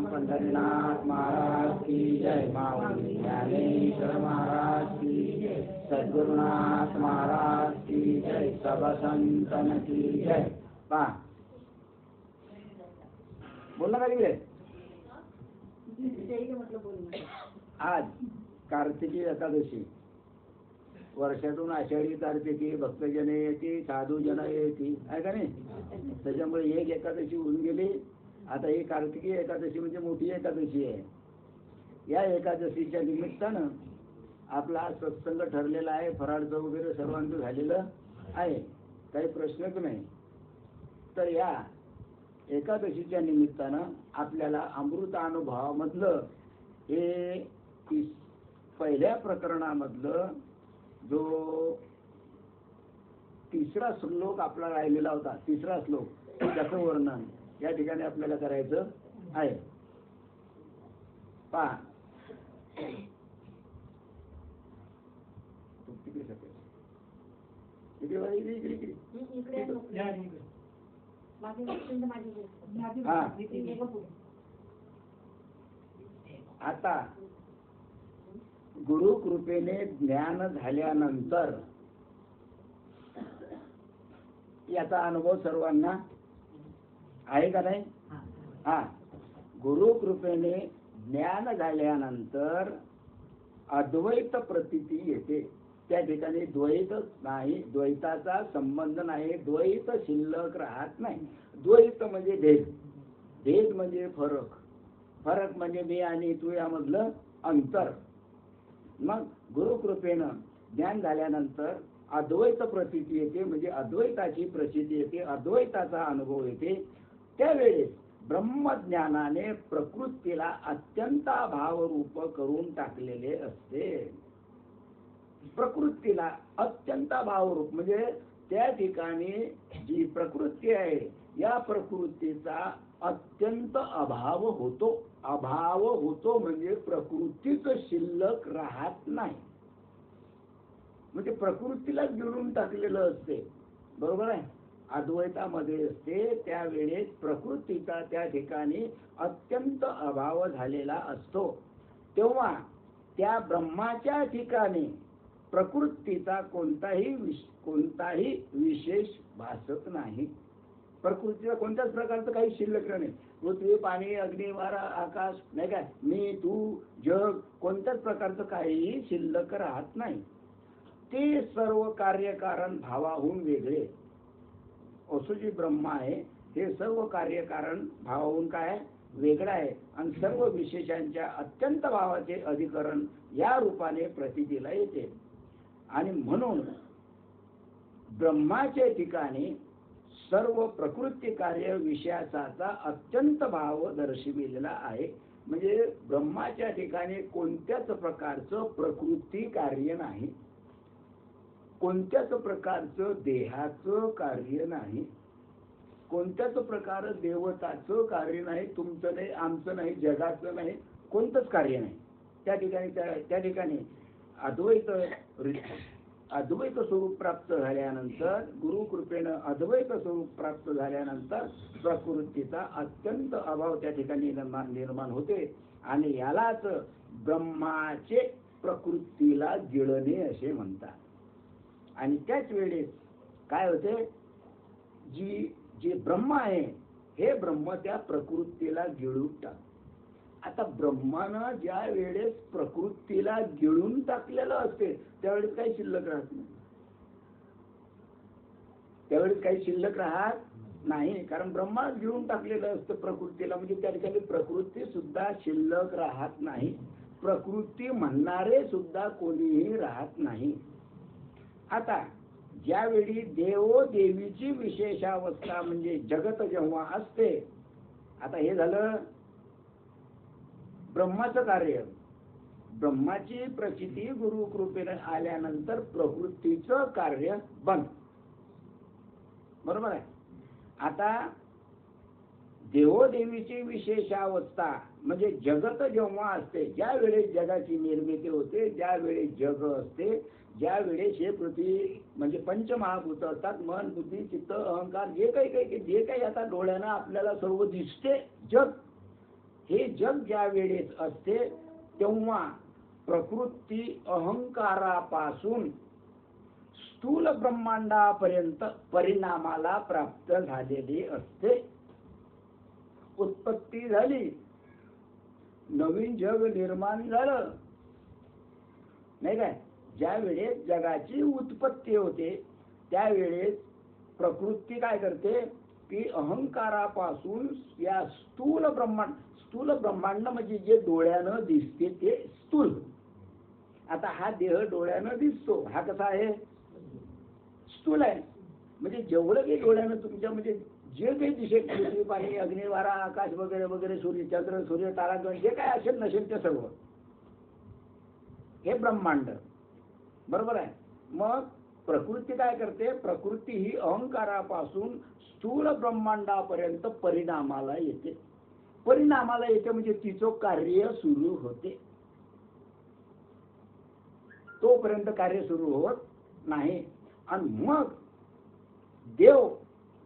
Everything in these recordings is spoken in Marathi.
पंढरीनाथ महाराज की जय। माऊली ज्ञानेश्वर महाराज की जय। सद्गुरुनाथ महाराज की जय। सब संतन की जय। बोलना का तिकडे? आज कार्तिकी एकादशी, वर्षातून आषाढी कार्तिकी भक्तजने येते, साधूजन येते, आहे का नाही? त्याच्यामुळे एक एकादशी होऊन गेली. आता ही कार्तिकी एकादशी म्हणजे मोठी एकादशी आहे. या एकादशीच्या निमित्तानं आपला सत्संग ठरलेला आहे. फराळचं वगैरे सर्वांचं झालेलं आहे, काही प्रश्नच नाही. तर या एकादशीच्या निमित्तानं आपल्याला अमृतानुभवामधलं हे पहिल्या प्रकरणामधलं जो तिसरा श्लोक आपला राहिलेला होता, तिसरा श्लोक, त्याचं वर्णन या ठिकाणी आपल्याला करायचं आहे. पहा, आता गुरु कृपेने ज्ञान झाल्यानंतर याचा अनुभव सर्वांना आहे का नाही? हा, गुरु कृपेने ज्ञान झाल्यानंतर अद्वैत प्रतीती येते. त्या ठिकाणी द्वैत नाही, द्वैताचा संबंध नाही, द्वैत शिल्लक राहत नाही. द्वैत म्हणजे भेद, भेद म्हणजे फरक, फरक म्हणजे मी आणि तू यामधलं अंतर. मग गुरुकृपेनं ज्ञान झाल्यानंतर अद्वैत प्रतीती येते, म्हणजे अद्वैताची प्रचिती येते, अद्वैताचा अनुभव येते. त्यावेळेस ब्रह्मज्ञानाने प्रकृतीला अत्यंत भावरूप करून टाकलेले असते. प्रकृतीला अत्यंत भावरूप म्हणजे त्या ठिकाणी जी प्रकृती आहे या प्रकृतीचा अत्यंत अभाव होतो. अभाव होतो म्हणजे प्रकृतीच शिल्लक राहत नाही, म्हणजे प्रकृतीलाच गिळून टाकलेलं असते. बरोबर आहे? अद्वैतामध्ये असते त्यावेळेस प्रकृतीचा त्या ठिकाणी अत्यंत अभाव झालेला असतो. तेव्हा त्या ब्रह्माच्या ठिकाणी प्रकृतीचा कोणताही विशेष भासत नाही. प्रकृतीचा कोणत्याच प्रकारचं काही शिल्लक नाही. पृथ्वी, पाणी, अग्नी, वारा, आकाश, नाही काय, मी, तू, जग, कोणत्याच प्रकारचं काहीही शिल्लक राहत नाही. ते सर्व कार्यकारण भावाहून वेगळे. असं जे ब्रह्म आहे हे सर्व कार्यकारण भावाहून काय वेगळं आहे आणि सर्व विशेषांच्या अत्यंत भावाचे अधिकरण या रूपाने प्रतीतीला येते. आणि म्हणून ब्रह्माच्या ठिकाणी सर्व प्रकृती कार्य विषयाचा अत्यंत भाव दर्शविलेला आहे. म्हणजे ब्रह्माच्या ठिकाणी कोणत्याच प्रकारचं प्रकृती कार्य नाही, कोणत्याच प्रकारचं देहाचं कार्य नाही, कोणत्याच प्रकार देवताचं कार्य नाही, तुमचं नाही, आमचं नाही, जगाचं नाही, कोणतंच कार्य नाही. त्या ठिकाणी अद्वैत स्वरूप प्राप्त झाल्यानंतर, गुरु कृपेनं अद्वैत स्वरूप प्राप्त झाल्यानंतर प्रकृतीचा अत्यंत अभाव त्या ठिकाणी निर्माण होते. आणि यालाच ब्रह्माचे प्रकृतीला गिळणे असे म्हणतात. आणि त्याच वेळेस काय होते, जे ब्रह्म आहे हे ब्रह्म त्या प्रकृतीला गिळून टाक. आता ब्रह्मानं ज्या वेळेस प्रकृतीला गिळून टाकलेलं असते त्यावेळेस काही शिल्लक राहत नाही. त्यावेळेस काही शिल्लक राहत नाही, कारण ब्रह्मा गिळून टाकलेलं असतं प्रकृतीला. म्हणजे त्या ठिकाणी प्रकृती सुद्धा शिल्लक राहत नाही, प्रकृती म्हणणारे सुद्धा कोणीही राहत नाही. आता ज्यावेळी देवोदेवीची विशेषावस्था म्हणजे जगत जेव्हा असते, आता हे झालं ब्रह्माचं कार्य. ब्रह्माची प्रचिती गुरु कृपेने आल्यानंतर प्रकृतीचं कार्य बंद. बरोबर आहे. आता देवोदेवीची विशेषावस्था म्हणजे जगत जेव्हा असते, ज्या वेळेस जगाची निर्मिती होते, ज्या वेळेस जग असते, ज्या वेळेस हे पृथ्वी म्हणजे पंचमहाभूत असतात, मन बुद्धी चित्त अहंकार, जे काही आता डोळ्यानं आपल्याला सर्व दिसते जग, हे जग ज्या वेळेस असते तेव्हा प्रकृती अहंकारापासून स्थूल ब्रह्मांडापर्यंत परिणामाला प्राप्त झालेली असते. उत्पत्ती झाली, नवीन जग निर्माण झालं नाही काय. ज्या वेळेस जगाची उत्पत्ती होते त्यावेळेस प्रकृती काय करते की अहंकारापासून या स्थूल ब्रह्मांड म्हणजे जे डोळ्यानं दिसते ते स्थूल. आता हा देह डोळ्यानं दिसतो, हा कसा आहे, स्थूल आहे. म्हणजे जेवढं काही डोळ्यानं तुमच्या म्हणजे जे काही दिसेल पृथ्वी पाणी अग्नी वारा आकाश वगैरे वगैरे सूर्य चंद्र सूर्य तारागण जे काय असेल नसेल ते सर्व हे ब्रह्मांड. बरोबर आहे. मग प्रकृती काय करते, प्रकृती ही अहंकारापासून स्थूल ब्रह्मांडापर्यंत परिणामाला येते. परिणामाला येते म्हणजे तिचं कार्य सुरू होते. तोपर्यंत कार्य सुरू होत नाही. आणि मग देव,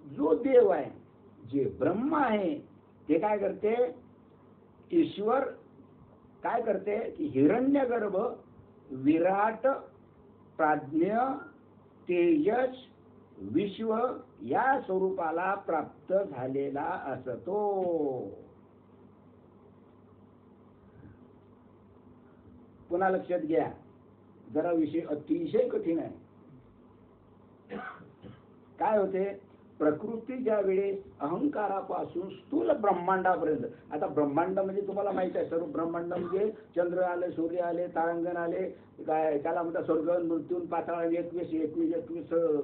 जो देव आहे, जे ब्रह्म आहे, ते काय करते, ईश्वर काय करते की हिरण्यगर्भ विराट प्राज्ञ तेजस विश्व या स्वरूपाला प्राप्त झालेला असतो. पुन्हा लक्षात घ्या, जरा विषय अतिशय कठीण आहे. काय होते, प्रकृती ज्या वेळेस अहंकारापासून स्थूल ब्रह्मांडापर्यंत, आता ब्रह्मांड म्हणजे तुम्हाला माहित आहे सर्व ब्रह्मांड म्हणजे चंद्र आले सूर्य आले तारांगण आले, काय त्याला म्हणतात स्वर्ग मृत्यू पाताळ 21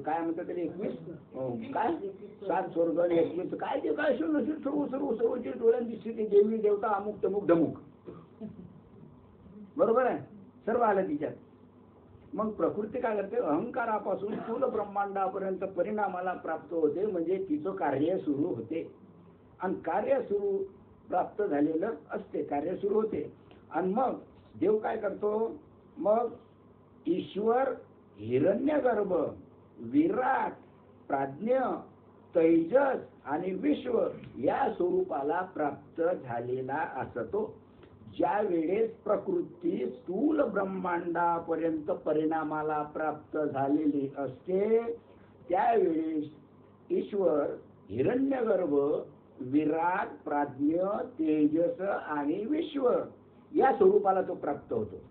काय म्हणतात त्याला 21 काय 7 स्वर्ग 21 काय ते काय सर्व सर्व सर्व जे डोळ्यात दिसते ते देवी देवता अमुक तमुक धमुक. बरोबर आहे, सर्व आलं तिच्यात. मग प्रकृती काय करते, अहंकारापासून स्थूल ब्रह्मांडापर्यंत परिणामाला प्राप्त होते, म्हणजे तिचं कार्य सुरू होते. आणि कार्य सुरू प्राप्त झालेलं असते, कार्य सुरू होते. आणि मग देव काय करतो, मग ईश्वर हिरण्यगर्भ विराट प्राज्ञ तेजस आणि विश्व या स्वरूपाला प्राप्त झालेला असतो. ज्या वेळेस प्रकृती स्थूल ब्रह्मांडापर्यंत परिणामाला प्राप्त झालेली असते त्यावेळेस ईश्वर हिरण्यगर्भ विराट प्राज्ञ तेजस आणि विश्व या स्वरूपाला तो प्राप्त होतो.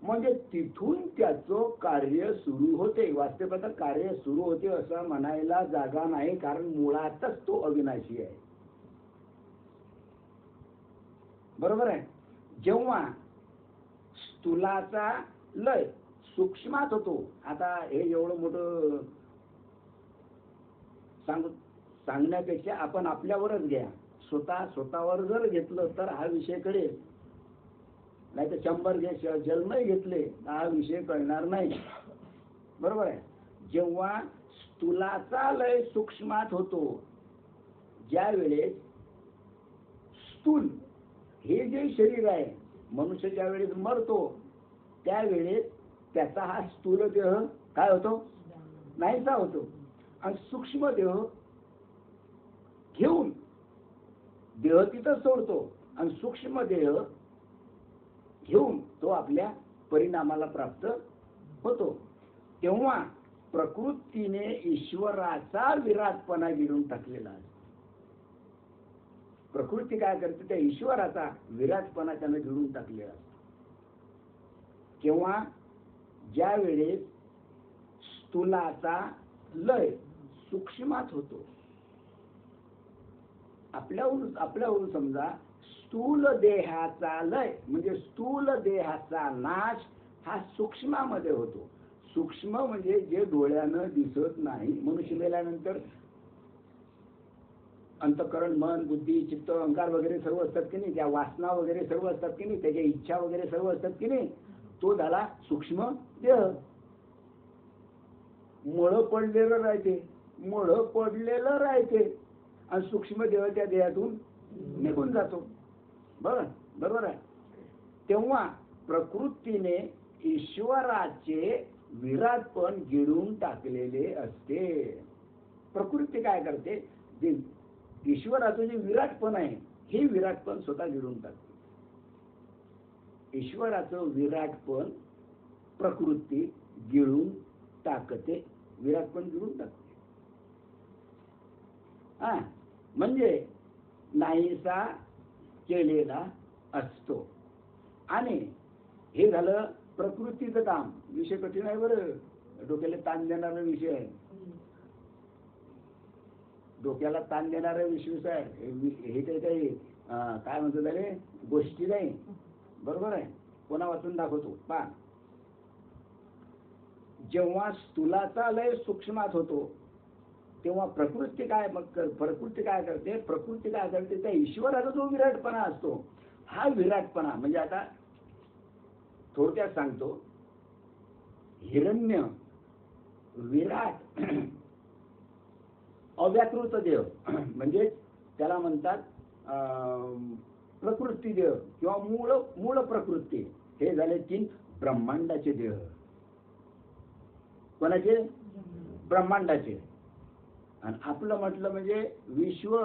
म्हणजे तिथून त्याचं कार्य सुरू होते. वास्तविकता कार्य सुरू होते असं म्हणायला जागा नाही, कारण मुळातच तो अविनाशी आहे. बरोबर आहे. जेव्हा स्थूलाचा लय सूक्ष्मात होतो, आता हे एवढं मोठं सांगण्यापेक्षा आपण आपल्यावरच घ्या, स्वतःवर जर घेतलं तर हा विषय कळेल. नाही तर 100 जन्मही घेतले हा विषय कळणार नाही. बरोबर आहे. जेव्हा स्थूलाचा लय सूक्ष्मात होतो, ज्या वेळेस स्थूल हे जे शरीर आहे, मनुष्य ज्या वेळेस मरतो त्यावेळेस त्याचा हा स्थूल देह काय होतो, नाहीसा होतो. आणि सूक्ष्म देह घेऊन देह तिथं सोडतो आणि सूक्ष्म देह घेऊन तो आपल्या परिणामाला प्राप्त होतो. तेव्हा प्रकृतीने ईश्वराचा विराटपणा गिळून टाकलेला आहे. प्रकृती काय करते, त्या ईश्वराचा विराटपणा त्यानं गिळून टाकलेला आहे. केव्हा, ज्या वेळेस स्थूलाचा लय सूक्ष्मात होतो. आपल्यावरून समजा स्थूल देहाचा लय म्हणजे स्थूल देहाचा नाश हा सूक्ष्मामध्ये होतो. सूक्ष्म म्हणजे जे डोळ्यानं दिसत नाही. मनुष्य मेल्यानंतर अंतःकरण, मन, बुद्धी, चित्त, अहंकार वगैरे सर्व असतात की नाही, त्या वासना वगैरे सर्व असतात की नाही, त्याच्या इच्छा वगैरे सर्व असतात की नाही, तो झाला सूक्ष्म देह. मळ पडलेलं राहते आणि सूक्ष्म देह त्या देहातून निघून जातो. बरोबर आहे. तेव्हा प्रकृतीने ईश्वराचे विराटपण गिळून टाकलेले असते. प्रकृती काय करते, जे ईश्वराचं जे विराटपण आहे हे विराटपण स्वतः गिळून टाकते. ईश्वराचं विराटपण प्रकृती गिळून टाकते, विराटपण गिळून टाकते. म्हणजे नाहीसा केलेला असतो. आणि हे झालं प्रकृतीचं काम. विषय कठीण आहे बरं, डोक्याला ताण देणारा विषय आहे. डोक्याला ताण देणारा विषय आहे हे. काही काय म्हणतो त्याने गोष्टी नाही. बरोबर आहे. कोणा वाचून दाखवतो पहा. जेव्हा स्थूलाचा लय सूक्ष्मात होतो तेव्हा प्रकृती काय करते, प्रकृती काय करते, त्या ईश्वराचा जो विराटपणा असतो हा विराटपणा म्हणजे आता थोडक्यात सांगतो, हिरण्य विराट अव्याकृत देव म्हणजे त्याला म्हणतात प्रकृती देव किंवा मूळ प्रकृती. हे झाले 3 ब्रह्मांडाचे देव. कोणाचे? ब्रह्मांडाचे. आणि आपलं म्हटलं म्हणजे विश्व,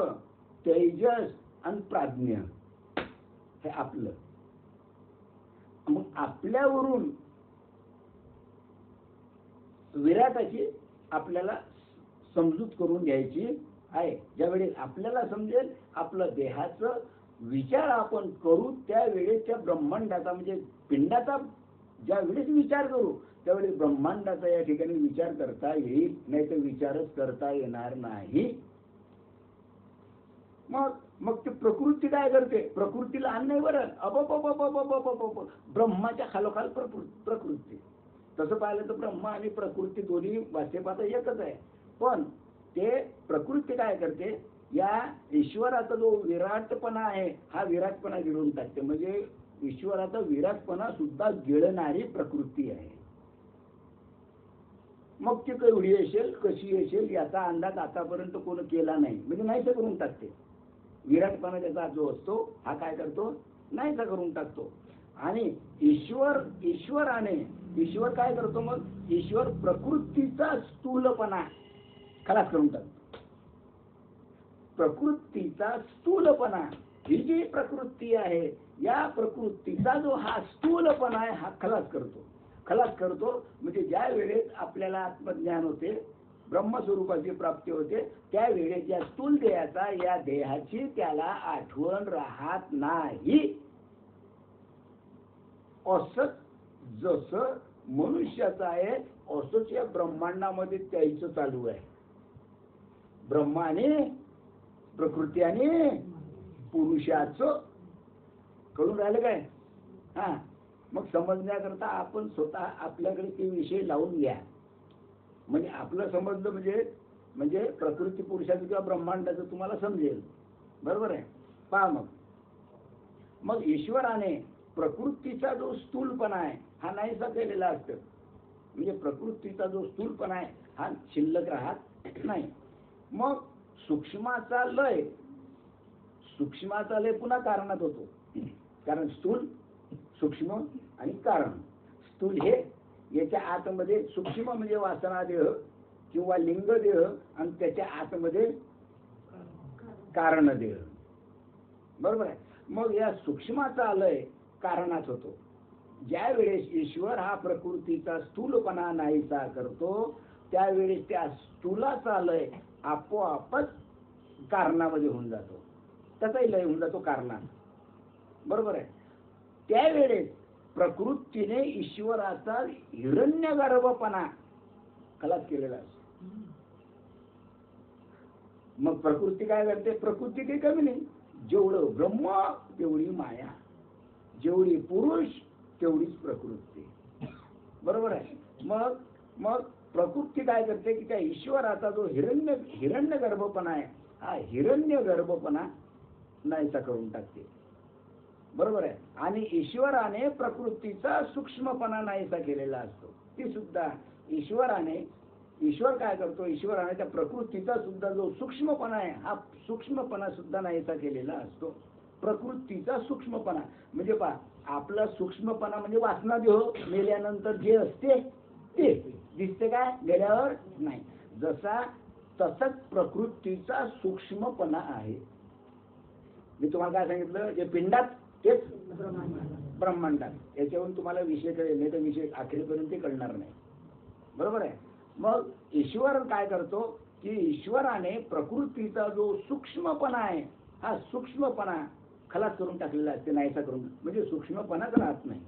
तेजस आणि प्राज्ञ हे आपलं. मग आपल्यावरून विराटाची आपल्याला समजूत करून घ्यायची आहे. ज्यावेळी आपल्याला समजेल आपलं देहाचं विचार आपण करू त्यावेळेस त्या ब्रह्मांडाचा म्हणजे पिंडाचा ज्या वेळेस विचार करू त्यावेळी ब्रह्मांडाचा या ठिकाणी विचार करता येईल, नाही तर विचारच करता येणार नाही. मग ते प्रकृती काय करते, प्रकृतीला अन्न नाही बरं, ब्रह्माच्या खालोखाल प्रकृती. तसं पाहिलं तर ब्रह्मा आणि प्रकृती दोन्ही वाचेपाता एकच आहे. पण ते प्रकृती काय करते, या ईश्वराचा जो विराटपणा आहे हा विराटपणा गिळून टाकते. म्हणजे ईश्वराचा विराटपणा सुद्धा गिळणारी प्रकृती आहे. मग ती केवढी येशील, कशी येशील याचा अंदाज आतापर्यंत कोण केला नाही. म्हणजे नाहीसा करून टाकते. विराटपणा त्याचा जो असतो हा काय करतो, नाहीसा करून टाकतो. आणि ईश्वर काय करतो, मग ईश्वर प्रकृतीचा स्थूलपणा खलास करून टाकतो. प्रकृतीचा स्थूलपणा ही जी प्रकृती आहे या प्रकृतीचा जो हा स्थूलपणा आहे हा खलास करतो. म्हणजे ज्या वेळेस आपल्याला आत्मज्ञान होते, ब्रह्मस्वरूपाची प्राप्ती होते, त्यावेळेस या स्थूल देहाचा या देहाची त्याला आठवण राहत नाही. असं जसं मनुष्याचं आहे असंच या ब्रह्मांडामध्ये त्याचं चालू आहे. ब्रह्माने प्रकृती आणि पुरुषाचं कळून राहिलं काय? मग समजण्याकरता आपण स्वतः आपल्याकडे ते विषय लावून घ्या. म्हणजे आपलं समजलं म्हणजे प्रकृती पुरुषाचं किंवा ब्रह्मांडाचं तुम्हाला समजेल. बरोबर आहे. पहा मग ईश्वराने प्रकृतीचा जो स्थूलपणा आहे हा नाहीसा केलेला असतो. म्हणजे प्रकृतीचा जो स्थूलपणा आहे हा शिल्लक राहत नाही. मग सूक्ष्माचा लय पुन्हा कारणात होतो. कारण स्थूल, सूक्ष्म आणि कारण. स्थूल हे याच्या आतमध्ये, सूक्ष्म म्हणजे वासना देह किंवा लिंग देह आणि त्याच्या आतमध्ये कारण देह. बरोबर आहे. मग या सूक्ष्माचा लय कारणात होतो. ज्या वेळेस ईश्वर हा प्रकृतीचा स्थूलपणा नाहीसा करतो त्यावेळेस त्या स्थूलाचा लय आपोआपच कारणामध्ये होऊन जातो, त्याचाही लय होऊन जातो कारणात, बरोबर आहे. त्यावेळेस प्रकृतीने ईश्वराचा हिरण्यगर्भपणा खलास केलेला असतो. मग प्रकृती काय करते? प्रकृती काही कमी नाही, जेवढं ब्रह्म तेवढी माया, जेवढी पुरुष तेवढीच प्रकृती, बरोबर आहे. मग मग प्रकृती काय करते की त्या ईश्वराचा जो हिरण्य गर्भपणा आहे हा हिरण्य गर्भपणा नाहीसा करून टाकते, बरोबर आहे. आणि ईश्वराने प्रकृतीचा सूक्ष्मपणा नाहीसा केलेला असतो. ती सुद्धा ईश्वर काय करतो? ईश्वराने त्या प्रकृतीचा सुद्धा जो सूक्ष्मपणा आहे हा सूक्ष्मपणा सुद्धा नाहीसा केलेला असतो. प्रकृतीचा सूक्ष्मपणा म्हणजे पहा, आपला सूक्ष्मपणा म्हणजे वासना देह मेल्यानंतर जे असते ते दिसते, काय गेल्यावर नाही. जसा तसंच प्रकृतीचा सूक्ष्मपणा आहे. मी तुम्हाला काय सांगितलं, जे पिंडात तेच ब्रह्मांडात. याच्यावरून तुम्हाला विषय कळेल, नाही तर विषय अखेरपर्यंत कळणार नाही, बरोबर आहे. मग ईश्वर काय करतो की ईश्वराने प्रकृतीचा जो सूक्ष्मपणा आहे हा सूक्ष्मपणा खलास करून टाकलेला असते, नाहीसा करून, म्हणजे सूक्ष्मपणाच राहत नाही.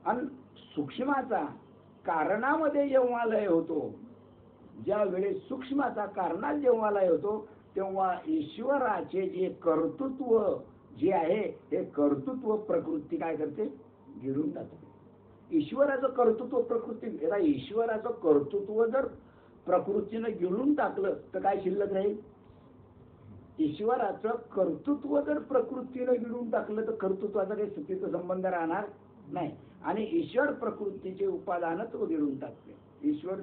आणि सूक्ष्माचा कारणामध्ये जेव्हा लय होतो, ज्या वेळेस सूक्ष्माचा कारणात जेव्हा लय होतो तेव्हा ईश्वराचे जे कर्तृत्व जे आहे हे कर्तृत्व प्रकृती काय करते? गिळून टाकते. ईश्वराचं कर्तृत्व प्रकृती, ईश्वराचं कर्तृत्व जर प्रकृतीनं गिळून टाकलं तर काय शिल्लक राहील? ईश्वराचं कर्तृत्व जर प्रकृतीनं गिळून टाकलं तर कर्तृत्वाचा काही सुखीचा संबंध राहणार नाही. आणि ईश्वर प्रकृतीचे उपादानत्व गिळून टाकते. ईश्वर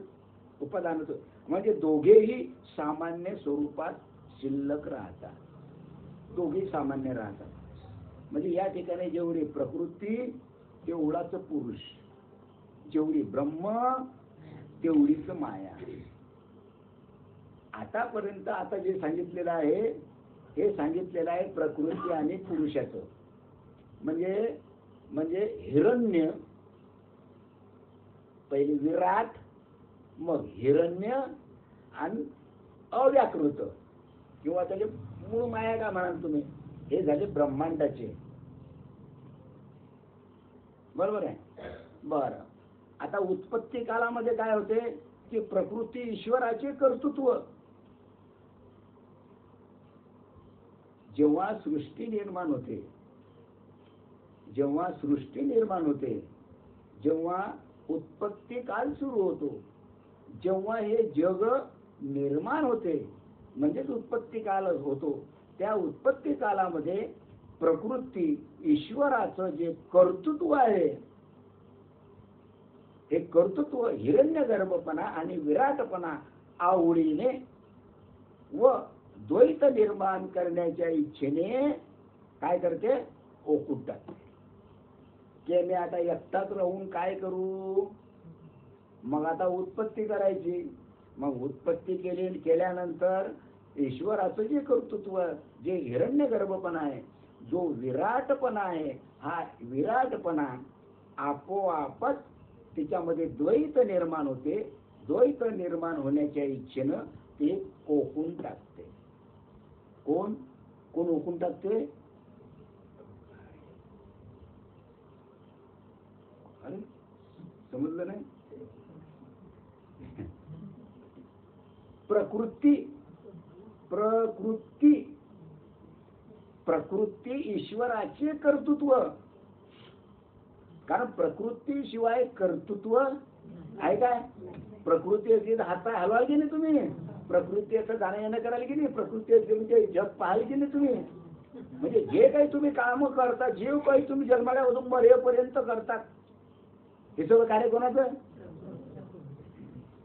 उपादानत्व म्हणजे दोघेही सामान्य स्वरूपात शिल्लक राहतात, दोघेही सामान्य राहतात. म्हणजे या ठिकाणी जेवढी प्रकृती तेवढाच पुरुष, जेवढी ब्रह्म तेवढीच माया. आतापर्यंत आता जे सांगितलेलं आहे हे सांगितलेलं आहे प्रकृती आणि पुरुषाचं. म्हणजे हिरण्य पहिले विराट, मग हिरण्य आणि अव्याकृत किंवा त्याचे मूळ माया का म्हणाल तुम्ही, हे झाले ब्रह्मांडाचे, बरोबर आहे. बरं, आता उत्पत्ती कालामध्ये काय होते की प्रकृती ईश्वराचे कर्तृत्व. जेव्हा सृष्टी निर्माण होते, जेव्हा उत्पत्ती काल सुरू होतो, जेव्हा हे जग निर्माण होते म्हणजेच उत्पत्ती काल होतो, त्या उत्पत्ती कालामध्ये प्रकृती ईश्वराचं जे कर्तृत्व आहे हे कर्तृत्व हिरण्यगर्भपणा आणि विराटपणा आवडीने व द्वैत निर्माण करण्याच्या इच्छेने काय करते? ओकून टाकते की मी आता एकटाच राहून काय करू, मग आता उत्पत्ती करायची. मग उत्पत्ती केल्यानंतर ईश्वराचं जे कर्तृत्व, जे हिरण्यगर्भपणा आहे, जो विराटपणा आहे, हा विराटपणा आपोआपच त्याच्यामध्ये द्वैत निर्माण होते. द्वैत निर्माण होण्याच्या इच्छेनं ते ओकून टाकते. कोण ओकून टाकते? अरे समजलं नाही? प्रकृती ईश्वराचे कर्तृत्व. कारण प्रकृती शिवाय कर्तृत्व आहे काय? प्रकृती असली तर हात पाय हलवाल की नाही तुम्ही? प्रकृती असं जाणं येणं कराल की नाही? प्रकृती असली म्हणजे जग पाहाल की नाही तुम्ही? म्हणजे जे काही तुम्ही काम करता, जे काही तुम्ही जन्माला मरेपर्यंत करतात, हे सगळं कार्य कोणाचं?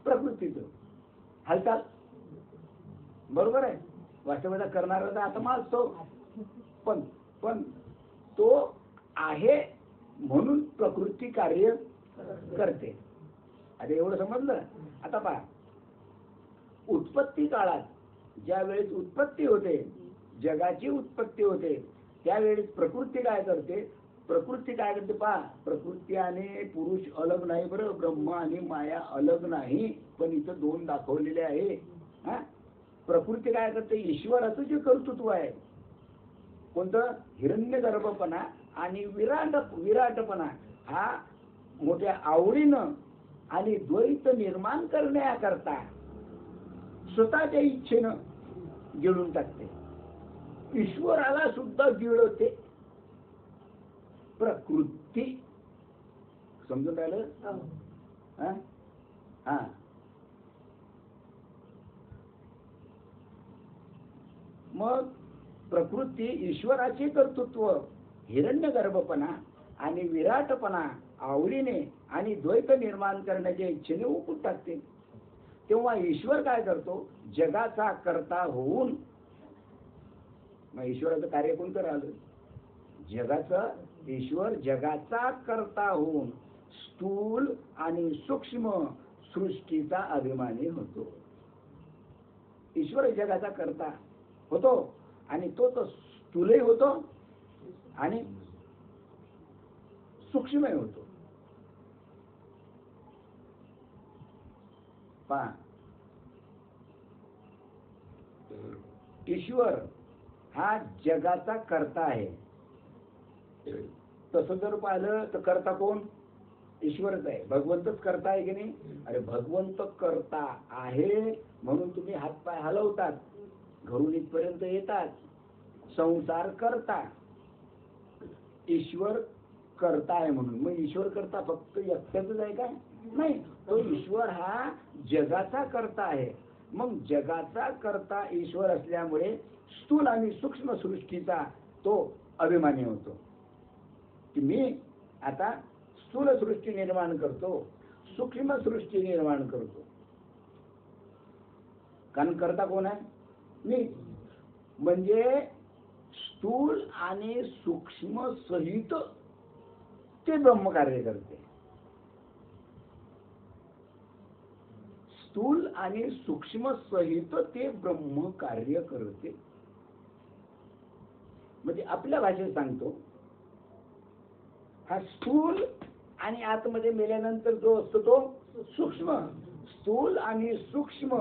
प्रकृतीचं. हालचाल, बरोबर आहे. वास्तवाचा करणारा आत्मा असतो, पण तो आहे म्हणून प्रकृती कार्य करते. आता एवढं समजलं. आता पहा, उत्पत्ती काळात ज्या वेळेस उत्पत्ती होते, जगाची उत्पत्ती होते, त्यावेळेस प्रकृती काय करते, पहा, प्रकृती आणि पुरुष अलग नाही बरं, ब्रह्म आणि माया अलग नाही, पण इथं दोन दाखवलेले आहे. हा, प्रकृती काय करते, ईश्वराचं जे कर्तृत्व आहे, कोणतं, हिरण्यगर्भपणा आणि विराटपणा, हा मोठ्या आवडीनं आणि द्वैत निर्माण करण्याकरता स्वतःच्या इच्छेनं गिळून टाकते. ईश्वराला सुद्धा गिळते प्रकृती. समजून राहिलं? हा हा. मग प्रकृती ईश्वराचे कर्तृत्व, हिरण्यगर्भपणा आणि विराटपणा आवडीने आणि द्वैत निर्माण करण्याच्या इच्छेने उकळून टाकते. तेव्हा ईश्वर काय करतो, जगाचा कर्ता होऊन, मग ईश्वराचं कार्य कोण करायला, जगाचा, ईश्वर जगाचा कर्ता होऊन स्थूल आणि सूक्ष्म सृष्टीचा अभिमानी होतो. ईश्वर जगाचा कर्ता होतो आणि तो स्थूलही होतो आणि सूक्ष्मही होतो. पहा, ईश्वर हा जगाचा कर्ता आहे. तसं जर पाहिलं तर कर्ता कोण, ईश्वरच आहे. भगवंतच कर्ता आहे की नाही? अरे भगवंत कर्ता आहे म्हणून तुम्ही हातपाय हलवतात, घरून इथपर्यंत येतात, संसार करता. ईश्वर करता आहे म्हणून. मग ईश्वर करता फक्त एकट्याच आहे काय? नाही, तो ईश्वर हा जगाचा करता आहे. मग जगाचा करता ईश्वर असल्यामुळे स्थूल आणि सूक्ष्म सृष्टीचा तो अभिमानी होतो की मी आता स्थूल सृष्टी निर्माण करतो, सूक्ष्म सृष्टी निर्माण करतो. कारण करता कोण आहे? मी. म्हणजे स्थूल आणि सूक्ष्म सहित ते ब्रह्म कार्य करते. स्थूल आणि सूक्ष्म सहित ते ब्रह्म कार्य करते. म्हणजे आपल्या भाषेत सांगतो, हा स्थूल आणि आतमध्ये मेल्यानंतर जो असतो तो सूक्ष्म, स्थूल आणि सूक्ष्म,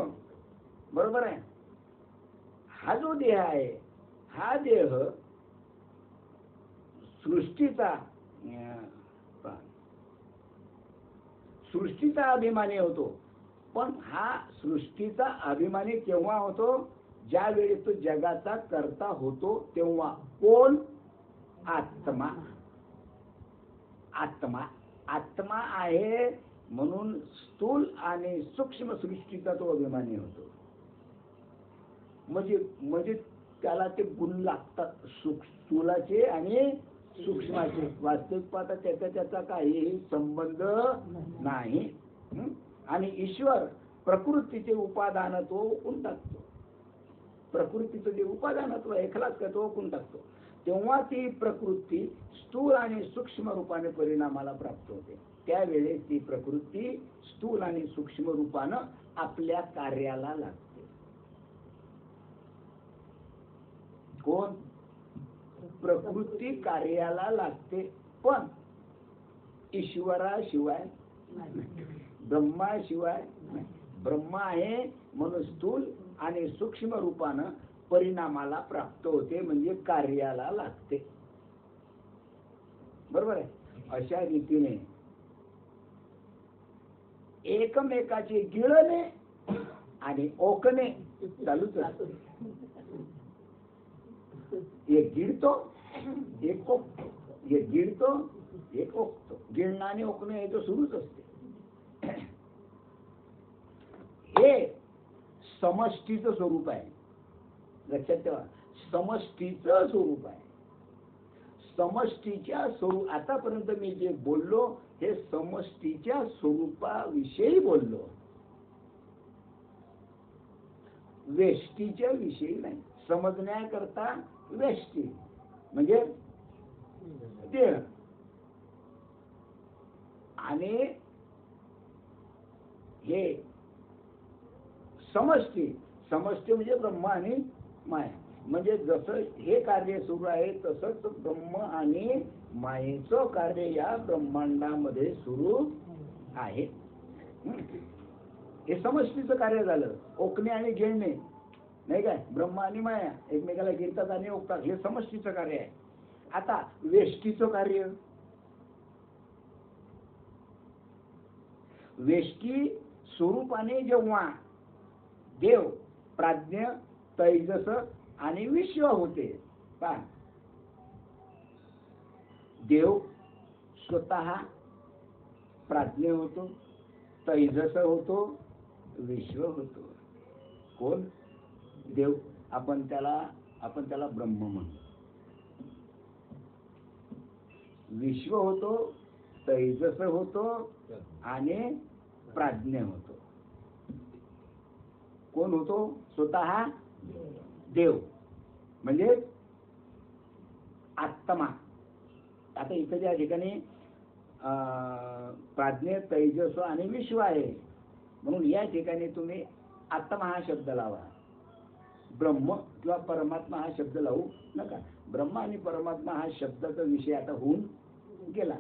बरोबर आहे. हा जो देह आहे, हा देह सृष्टीचा अभिमानी होतो. पण हा सृष्टीचा अभिमानी केव्हा होतो? ज्यावेळी तो जगाचा कर्ता होतो तेव्हा. कोण? आत्मा. आत्मा आत्मा आहे म्हणून स्थूल आणि सूक्ष्म सृष्टीचा तो अभिमानी होतो. म्हणजे त्याला ते गुण लागतात, स्थूलाचे आणि सूक्ष्माचे. वास्तविक पाहता त्याचा काहीही संबंध नाही. आणि ईश्वर प्रकृतीचे उपादानत्व ओकून टाकतो. प्रकृतीचं जे उपादानत्व आहे खलास का, तो ओकून टाकतो. तेव्हा ती प्रकृती स्थूल आणि सूक्ष्म रूपाने परिणामाला प्राप्त होते. त्यावेळेस ती प्रकृती स्थूल आणि सूक्ष्म रूपानं आपल्या कार्याला लागते. कोण? प्रकृती कार्याला लागते. पण ईश्वराशिवाय, ब्रह्माशिवाय नाही. ब्रह्म आहे म्हणून स्थूल आणि सूक्ष्म रूपानं परिणामाला प्राप्त होते, म्हणजे कार्याला लागते. बरोबर आहे. अशा रीतीने एकमेकाचे गिळणे आणि ओकणे चालूच असते. एक गिळतो, एक ओकतो, एक गिळतो, एक ओकतो. गिळणं आणि ओकणं हे तर सुरूच असते. हे समष्टीचं स्वरूप आहे. लक्षात ठेवा, समष्टीचं स्वरूप आहे. समष्टीच्या स्वरूप, आतापर्यंत मी जे बोललो हे समष्टीच्या स्वरूपाविषयी बोललो, वेष्टीच्या विषयी नाही. समजण्याकरता वेष्टी म्हणजे देह, आणि हे समष्टी. समष्टी म्हणजे ब्रह्म आणि माया. म्हणजे जसं हे कार्य सुरू आहे तसंच ब्रह्म आणि मायेचं कार्य या ब्रह्मांडामध्ये सुरू आहे. हे समष्टीचं कार्य झालं. ओकणे आणि गिळणे नाही काय, ब्रह्म आणि माया एकमेकाला गिळतात आणि ओकतात, हे समष्टीचं कार्य आहे. आता वेष्टीचं कार्य, वेष्टी स्वरूपाने जेव्हा देव प्राज्ञ तैजस आणि विश्व होते, पहा देव स्वतः प्राज्ञ होतो, तैजस होतो, विश्व होतो. कोण? देव. आपण त्याला ब्रह्म म्हणतो. विश्व होतो, तैजस होतो आणि प्राज्ञ होतो. कोण होतो? स्वतः देव म्हणजे आत्मा. आता इथे ज्या ठिकाणी प्राज्ञ तैजस आणि विश्व आहे म्हणून या ठिकाणी तुम्ही आत्मा हा शब्द लावा. ब्रह्म किंवा परमात्मा हा शब्द लावू नका. ब्रह्म आणि परमात्मा हा शब्दाचा विषय आता होऊन गेला.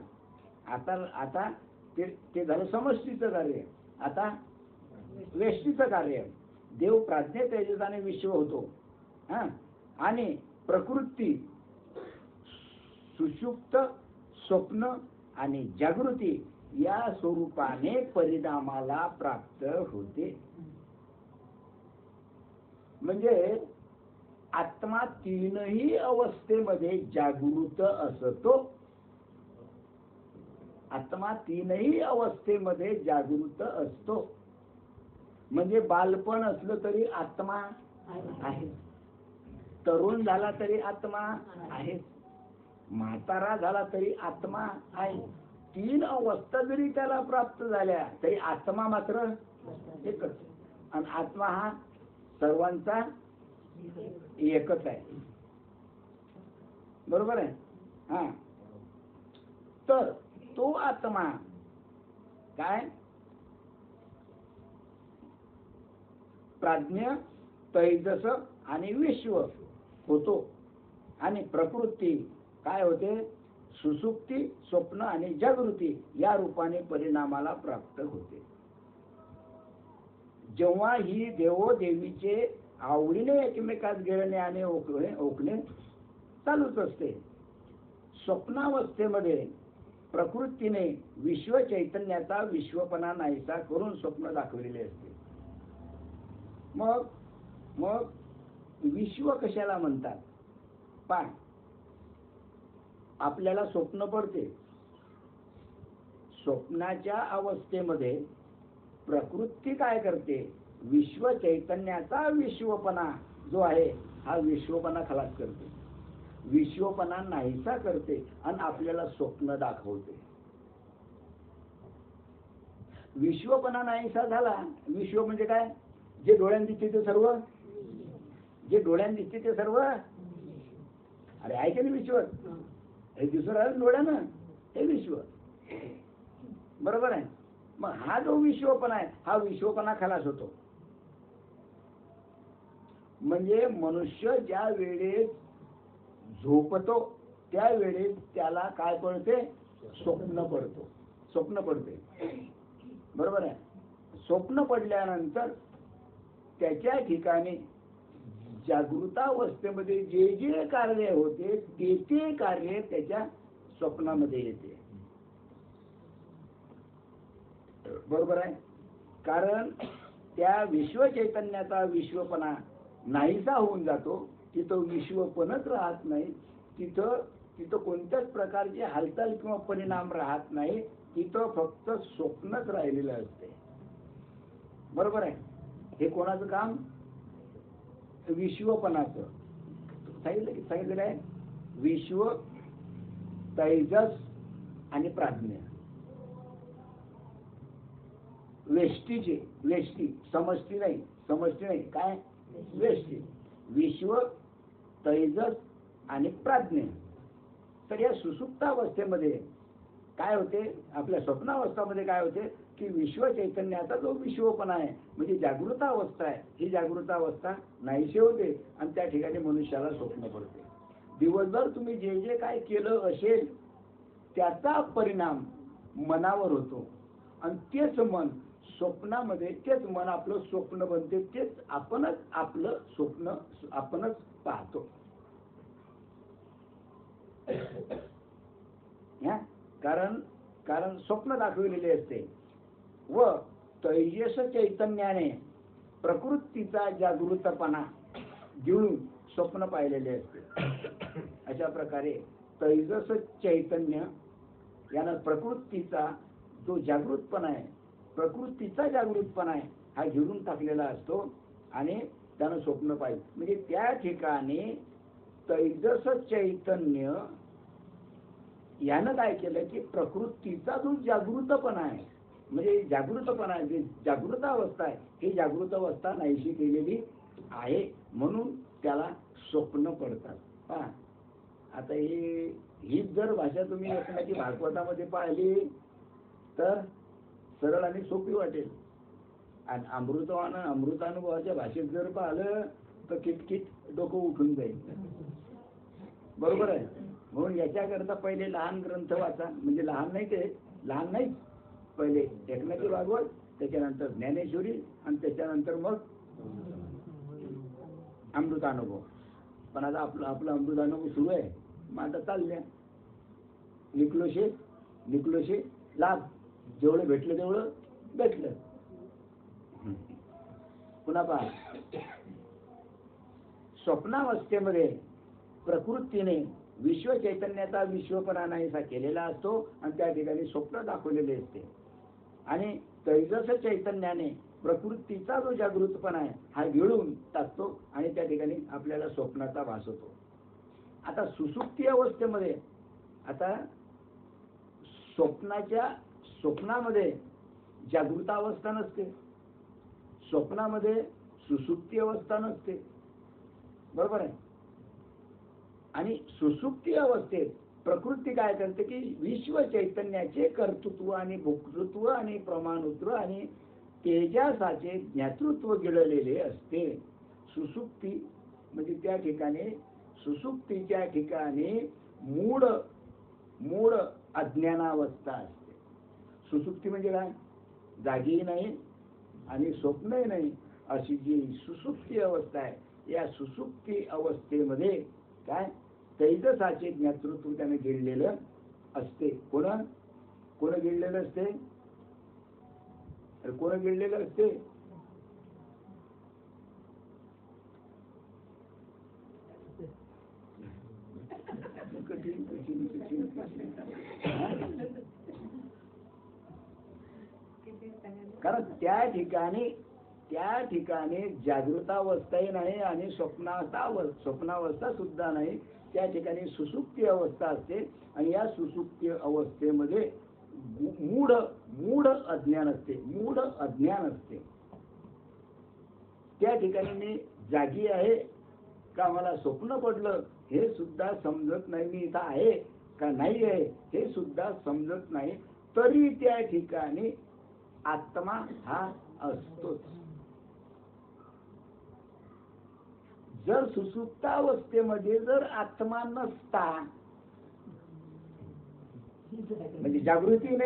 आता ते झालं समष्टीचं कार्य. आता वेष्टीचं कार्य. देव प्राज्ञ तेजस आणि विश्व होतो. आणि प्रकृती सुषुप्त, स्वप्न आणि जागृती या स्वरूपाने परिणामाला प्राप्त होते. म्हणजे आत्मा तीनही अवस्थेमध्ये जागृत असतो. आत्मा तीनही अवस्थेमध्ये जागृत असतो. म्हणजे बालपण असलं तरी आत्मा आहे, तरुण झाला तरी आत्मा आहे, म्हातारा झाला तरी आत्मा आहे. तीन अवस्था जरी त्याला प्राप्त झाल्या तरी आत्मा मात्र एकच. आणि आत्मा हा सर्वांचा एकच आहे. बरोबर आहे. हा, तर तो आत्मा काय प्राज्ञ तैजस आणि विश्व होतो. आणि प्रकृती काय होते? सुसुप्ती, स्वप्न आणि जागृती या रूपाने परिणामाला प्राप्त होते. जेव्हा ही देवोदेवीचे आवडीने एकमेकात गिळणे आणि ओकणे चालूच असते. स्वप्नावस्थेमध्ये प्रकृतीने विश्व चैतन्याचा विश्वपणा नाहीसा करून स्वप्न दाखवलेले असते. मग विश्व कशाला म्हणतात? पण आपल्याला स्वप्न पडते. स्वप्नाच्या अवस्थेमध्ये प्रकृती काय करते? विश्व चैतन्याचा विश्वपणा जो आहे हा विश्वपणा खलास करते, विश्वपणा नाहीसा करते आणि आपल्याला स्वप्न दाखवते. विश्वपणा नाहीसा झाला. विश्व म्हणजे काय? जे डोळ्यांनी दिसते ते सर्व, जे डोळ्यांनी दिसते ते सर्व. अरे आहे की नाही विश्व? हे दिसून राहिलं डोळ्यानं, हे विश्व. बरोबर आहे. मग हा जो विश्वपणा आहे हा विश्वपणा खलास होतो. म्हणजे मनुष्य ज्या वेळेस झोपतो त्यावेळेस त्याला काय पडते? स्वप्न पडतो. स्वप्न पडते. बरोबर आहे. स्वप्न पडल्यानंतर त्याच्या ठिकाणी जागृतावस्थेमध्ये जे जे कार्य होते ते कार्य त्याच्या स्वप्नामध्ये येते. बरोबर आहे. कारण त्या विश्व चैतन्याचा विश्वपणा नाहीसा होऊन जातो. तिथं विश्वपणच राहत नाही. तिथं कोणत्याच प्रकारची हालचाल किंवा परिणाम राहत नाही. तिथं फक्त स्वप्नच राहिलेलं असते. बरोबर आहे. हे कोणाचं काम? विश्वपणाचं. सांगितलेलं आहे विश्व, तैजस आणि प्राज्ञ. वेष्टीचे, वेष्टी समष्टी नाही काय? वेष्टी. विश्व, तैजस आणि प्राज्ञ. तर या सुसुप्तावस्थेमध्ये काय होते आपल्या स्वप्नावस्थामध्ये काय होते की विश्व चैतन्याचा जो विश्वपणा आहे म्हणजे जागृतावस्था आहे, ही जागृतावस्था नाहीशी होते आणि त्या ठिकाणी मनुष्याला स्वप्न पडते. दिवसभर तुम्ही जे जे काय केलं असेल त्याचा परिणाम मनावर होतो आणि तेच मन स्वप्नामध्ये, तेच मन आपलं स्वप्न बनते, तेच आपणच आपलं स्वप्न आपणच पाहतो. कारण कारण स्वप्न दाखविलेले असते व तैजस चैतन्याने प्रकृतीचा जागृतपणा गिळून स्वप्न पाहिलेले असते. अशा प्रकारे तैजस चैतन्य यानं प्रकृतीचा जो जागृतपणा आहे, प्रकृतीचा जागृतपणा आहे हा गिळून टाकलेला असतो आणि त्यानं स्वप्न पाहिजे. म्हणजे त्या ठिकाणी तैजस चैतन्य यानं काय केलं की प्रकृतीचा जो जागृतपणा आहे म्हणजे जागृतपणा जे जागृत अवस्था आहे ही जागृत अवस्था नाहीशी केलेली आहे म्हणून त्याला स्वप्न पडतात. पहा आता हीच जर भाषा तुम्ही एखादी भागवतामध्ये पाहिली तर सरळ आणि सोपी वाटेल आणि अमृतानुभवाच्या भाषेत जर पाहिलं तर किटकिट डोकं उठून जाईल. बरोबर आहे. म्हणून याच्याकरता पहिले लहान ग्रंथ वाचा, म्हणजे लहान नाही पहिले एकनाथी भागवत, त्याच्यानंतर ज्ञानेश्वरी आणि त्याच्यानंतर मग अमृतानुभव. पण आता आपलं अमृतानुभव सुरू आहे, मग आता चालल्या निकलोशे लाभ, जेवढं भेटलं तेवढं भेटलं. पुन्हा पहा स्वप्नावस्थेमध्ये प्रकृतीने विश्व चैतन्याचा विश्वपणा नाहीसा केलेला असतो आणि त्या ठिकाणी स्वप्न दाखवलेले असते आणि तैजस चैतन्याने प्रकृतीचा जो जागृतपणा आहे हा गिळून टाकतो आणि त्या ठिकाणी आपल्याला स्वप्नाचा भास होतो. आता सुसुप्ती अवस्थेमध्ये आता स्वप्नामध्ये जागृतावस्था नसते, स्वप्नामध्ये सुसुप्ती अवस्था नसते. बरोबर आहे. आणि सुसुप्ती अवस्थेत प्रकृती काय करते की विश्व चैतन्याचे कर्तृत्व आणि भोक्तृत्व आणि प्रमाणत्व आणि तेजासाचे ज्ञातृत्व गिळलेले असते. सुसुप्ती म्हणजे त्या ठिकाणी सुसुप्तीच्या ठिकाणी मूढ अज्ञानावस्था असते. सुसुप्ती म्हणजे काय? जागी नाही आणि स्वप्नही नाही अशी जी सुसुप्ती अवस्था आहे या सुसुप्ती अवस्थेमध्ये काय तैजसाचे ज्ञातृत्व त्याने गिळलेलं असते. कोण गिळलेलं असते? कोण गिळलेलं असते? कारण त्या ठिकाणी जागृतावस्थाही नाही आणि स्वप्नावस्था सुद्धा नाही. त्या ठिकाणी सुसुप्ती अवस्था असते आणि या सुसुप्ती अवस्थेमध्ये मूढ अज्ञान असते. त्या ठिकाणी मी जागी आहे का मला स्वप्न पडलं हे सुद्धा समजत नाही, मी इथं आहे का नाही आहे हे सुद्धा समजत नाही. तरी त्या ठिकाणी आत्मा हा असतोच. जर सुसुप्तावस्थेमध्ये जर आत्मा नसता म्हणजे जागृती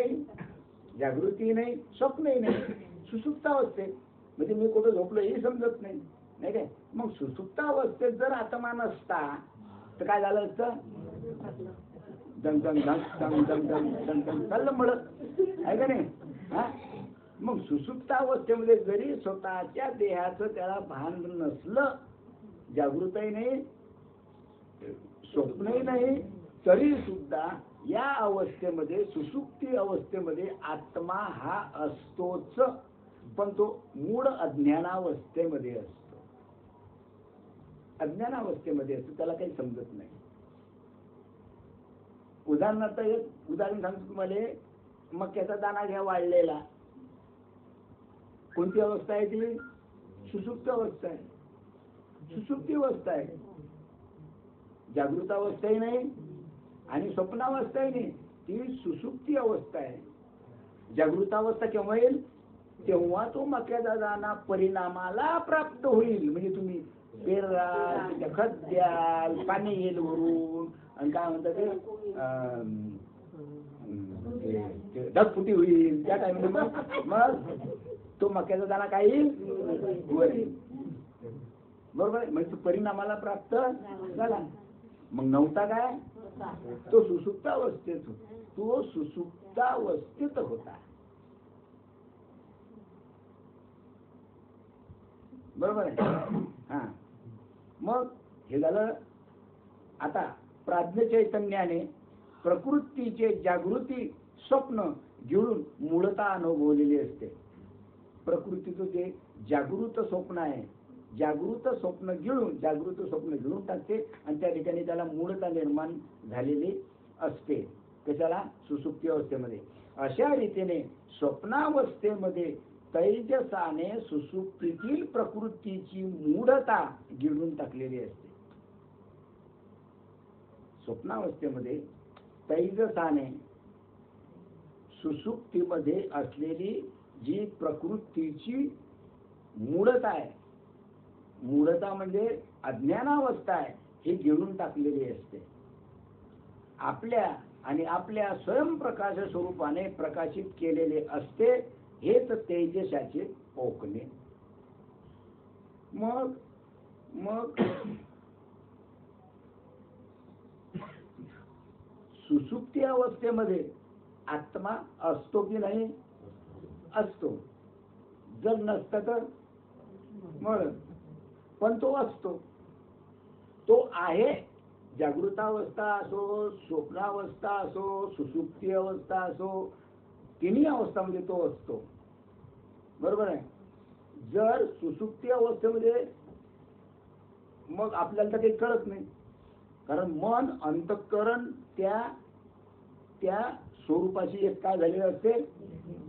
नाही स्वप्नही नाही, सुसुप्तावस्थेत म्हणजे मी कुठं झोपलो हे समजत नाही, नाही काय. मग सुसुप्तावस्थेत जर आत्मा नसता तर काय झालं असतं? दम चाललं म्हणत आहे का नाही. मग सुसुप्तावस्थेमध्ये जरी स्वतःच्या देहाचं त्याला भान नसलं, जागृतही नाही स्वप्नही नाही, तरी सुद्धा या अवस्थेमध्ये सुसुप्ती अवस्थेमध्ये आत्मा हा असतोच, पण तो मूढ अज्ञानावस्थेमध्ये असतो. अज्ञानावस्थेमध्ये असतो, त्याला काही समजत नाही. उदाहरणार्थ एक उदाहरण सांगतो तुम्हाला. मक्याचा दाणा घ्या वाळलेला, कोणती अवस्था आहे ती? सुसुप्त अवस्था आहे. सुसुप्ती अवस्था आहे. जागृत अवस्थाही नाही आणि स्वप्नावस्थाही नाही. ती सुसुप्ती अवस्था आहे. जागृतावस्था केव्हा येईल? तेव्हा तो मक्याचा दाना परिणामाला प्राप्त होईल. म्हणजे तुम्ही पेराल, त्याच्या खत द्याल, पाणी येईल वरून, आणि काय म्हणतात ते ढगफुटी होईल त्या टाइमला. मग तो मक्याचा दाना काय येईल? वर येईल. बरोबर आहे. म्हणजे तो परिणामाला प्राप्त झाला. मग नव्हता काय? तो सुसुप्तावस्थेत होता. तो सुसुप्तावस्थेत होता. बरोबर आहे. हा, मग हे झालं. आता प्राज्ञ चैतन्याने प्रकृतीचे जागृती स्वप्न गिळून मूळता अनुभवलेली असते. प्रकृतीचं जे जागृत स्वप्न आहे, जागृत स्वप्न गिळून टाकते आणि त्या ठिकाणी त्याला मूळता निर्माण झालेली असते. कशाला? सुसुप्ती अवस्थेमध्ये. अशा रीतीने स्वप्नावस्थेमध्ये तैजसाने सुसुप्तीतील प्रकृतीची मूढता गिळून टाकलेली असते. स्वप्नावस्थेमध्ये तैजसाने सुसुप्तीमध्ये असलेली जी प्रकृतीची मूढता आहे, मूढता म्हणजे अज्ञानावस्था आहे, ही गिळून टाकलेली असते. आपल्या स्वयंप्रकाश स्वरूपाने प्रकाशित केलेले असते. हेच तेजसाचे ओकणे. मग सुसुप्ती अवस्थेमध्ये आत्मा असतो की नाही? असतो. जर नसतं तर मग, पण तो असतो. तो आहे. जागृतावस्था असो, स्वप्नावस्था असो, सुसुप्ती अवस्था असो, तिन्ही अवस्थांमध्ये तो असतो. बरोबर आहे. जर सुसुप्ती अवस्थेमध्ये मग आपल्याला तर काही कळत नाही, कारण मन अंतःकरण त्या स्वरूपाशी एक काय झालेले असते?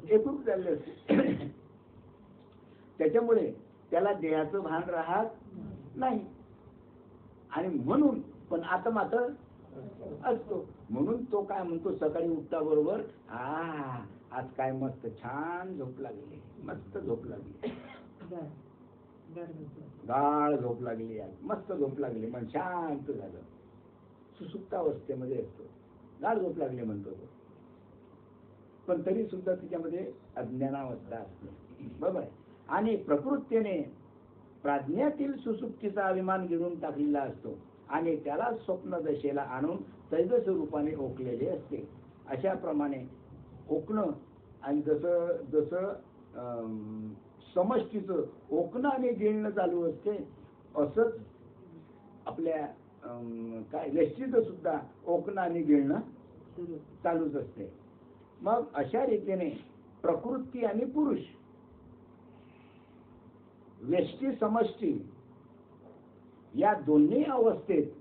एकरूप झालेले असते. त्याच्यामुळे त्याला देहाचं भान राहत नाही. आणि म्हणून पण आत्मा तर असतो. म्हणून तो काय म्हणतो सकाळी उठता बरोबर, आज काय मस्त छान झोप लागली, मस्त झोप लागली, गाढ झोप लागली, आज मस्त झोप लागली, मन शांत झालं. सुसुप्तावस्थेमध्ये असतो. गाढ झोप लागली म्हणतो तो, पण तरी सुद्धा तिच्यामध्ये अज्ञानावस्था असते. बरोबर आहे. आणि प्रकृतीने प्राज्ञातील सुसुप्तीचा अभिमान गिळून टाकलेला असतो आणि त्याला स्वप्न दशेला आणून तैजस रूपाने ओकलेले असते. अशा प्रमाणे ओकणं आणि जसं समष्टीचं ओकणं आणि गिळणं चालू असते, असंच आपल्या काय व्यष्टीचं सुद्धा ओकणं आणि गिळणं चालूच असते. मग अशा रीतीने प्रकृती आणि पुरुष, व्यष्टी समष्टी या दोन्ही अवस्थेत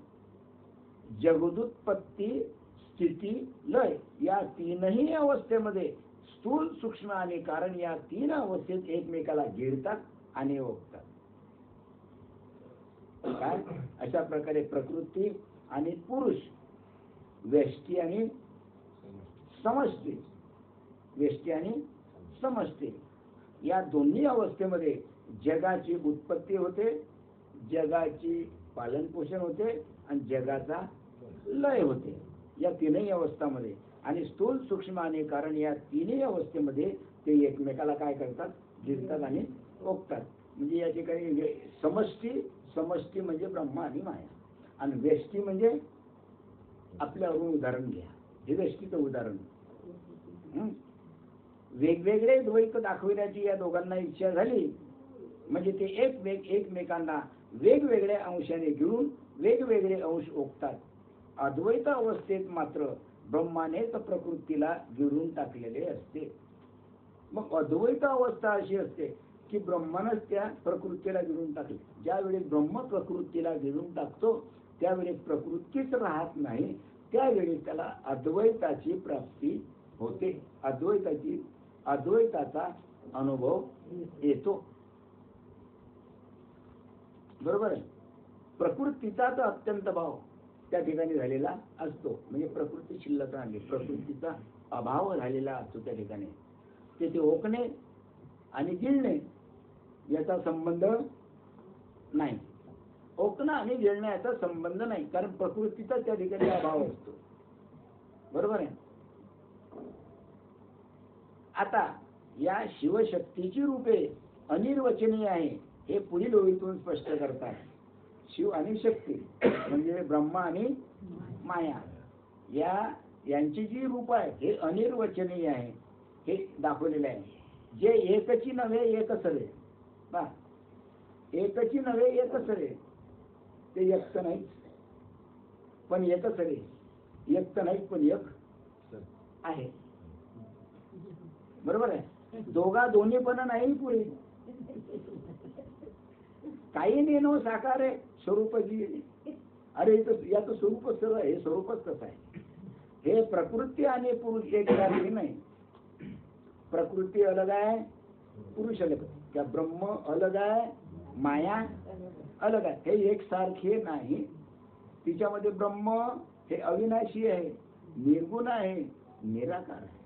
जगदुत्पत्ती, स्थिती, लय या तीनही अवस्थेमध्ये स्थूल, सूक्ष्म आणि कारण या तीन अवस्थेत एकमेकाला गिळतात आणि ओकतात. काय? अशा प्रकारे प्रकृती आणि पुरुष, व्यष्टी आणि समष्टी, व्यष्टी आणि समष्टी या दोन्ही अवस्थेमध्ये जगाची उत्पत्ती होते, जगाची पालन पोषण होते आणि जगाचा लय होते या तीनही अवस्थांमध्ये. आणि स्थूल, सूक्ष्म आणि कारण या तीनही अवस्थेमध्ये ते एकमेकाला काय करतात? गिळतात आणि ओकतात. म्हणजे या ठिकाणी समष्टी म्हणजे ब्रह्मा आणि माया, आणि व्यष्टी म्हणजे आपल्यावरून उदाहरण घ्या. हे व्यष्टीचं उदाहरण. वेगवेगळे द्वैत दाखविण्याची या दोघांना इच्छा झाली म्हणजे ते एकमेकांना वेगवेगळ्या अंशाने घेऊन वेगवेगळे अंश ओकतात. अद्वैत अवस्थेत मात्र ब्रह्मानेच प्रकृतीला गिळून टाकलेले असते. मग अद्वैत अवस्था अशी असते की ब्रह्मानच त्या प्रकृतीला गिळून टाकले. ज्यावेळी ब्रह्म प्रकृतीला गिळून टाकतो त्यावेळी प्रकृतीच राहत नाही, त्यावेळी त्याला अद्वैताची प्राप्ती होते, अद्वैताचा अनुभव येतो. बरोबर आहे. प्रकृतीचाच अत्यंत भाव त्या ठिकाणी झालेला असतो. म्हणजे प्रकृती शिल्लक राहिली, प्रकृतीचा अभाव झालेला असतो त्या ठिकाणी. तेथे ओकणे आणि गिळणे याचा संबंध नाही. ओकणं आणि गिळणं याचा संबंध नाही, कारण प्रकृतीचा त्या ठिकाणी अभाव असतो. बरोबर आहे. आता या शिवशक्तीची रूपे अनिर्वचनीय आहे हे पुढील ओळीतून स्पष्ट करतात. शिव आणि शक्ती म्हणजे ब्रह्मा आणि माया यांची जी रूप आहे हे अनिर्वचनीय आहे हे दाखवलेले आहे. जे एकची नव्हे एक सरे, बा एकची नव्हे एक सरे, ते एक तर नाहीच पण एक सरे, एक तर नाहीच पण एक आहे. बरोबर आहे. दोघा दोन्ही पण नाही पुढे काही नेनो साकार आहे स्वरूप जी. अरे याचं स्वरूपच सगळं, हे स्वरूपच कसं आहे. हे प्रकृती आणि पुरुष एक सारखे नाही. प्रकृती अलग आहे, पुरुष अलग, त्या ब्रह्म अलग आहे, माया अलग आहे. हे एक सारखे नाही. तिच्यामध्ये ब्रह्म हे अविनाशी आहे, निर्गुण आहे, निराकार आहे.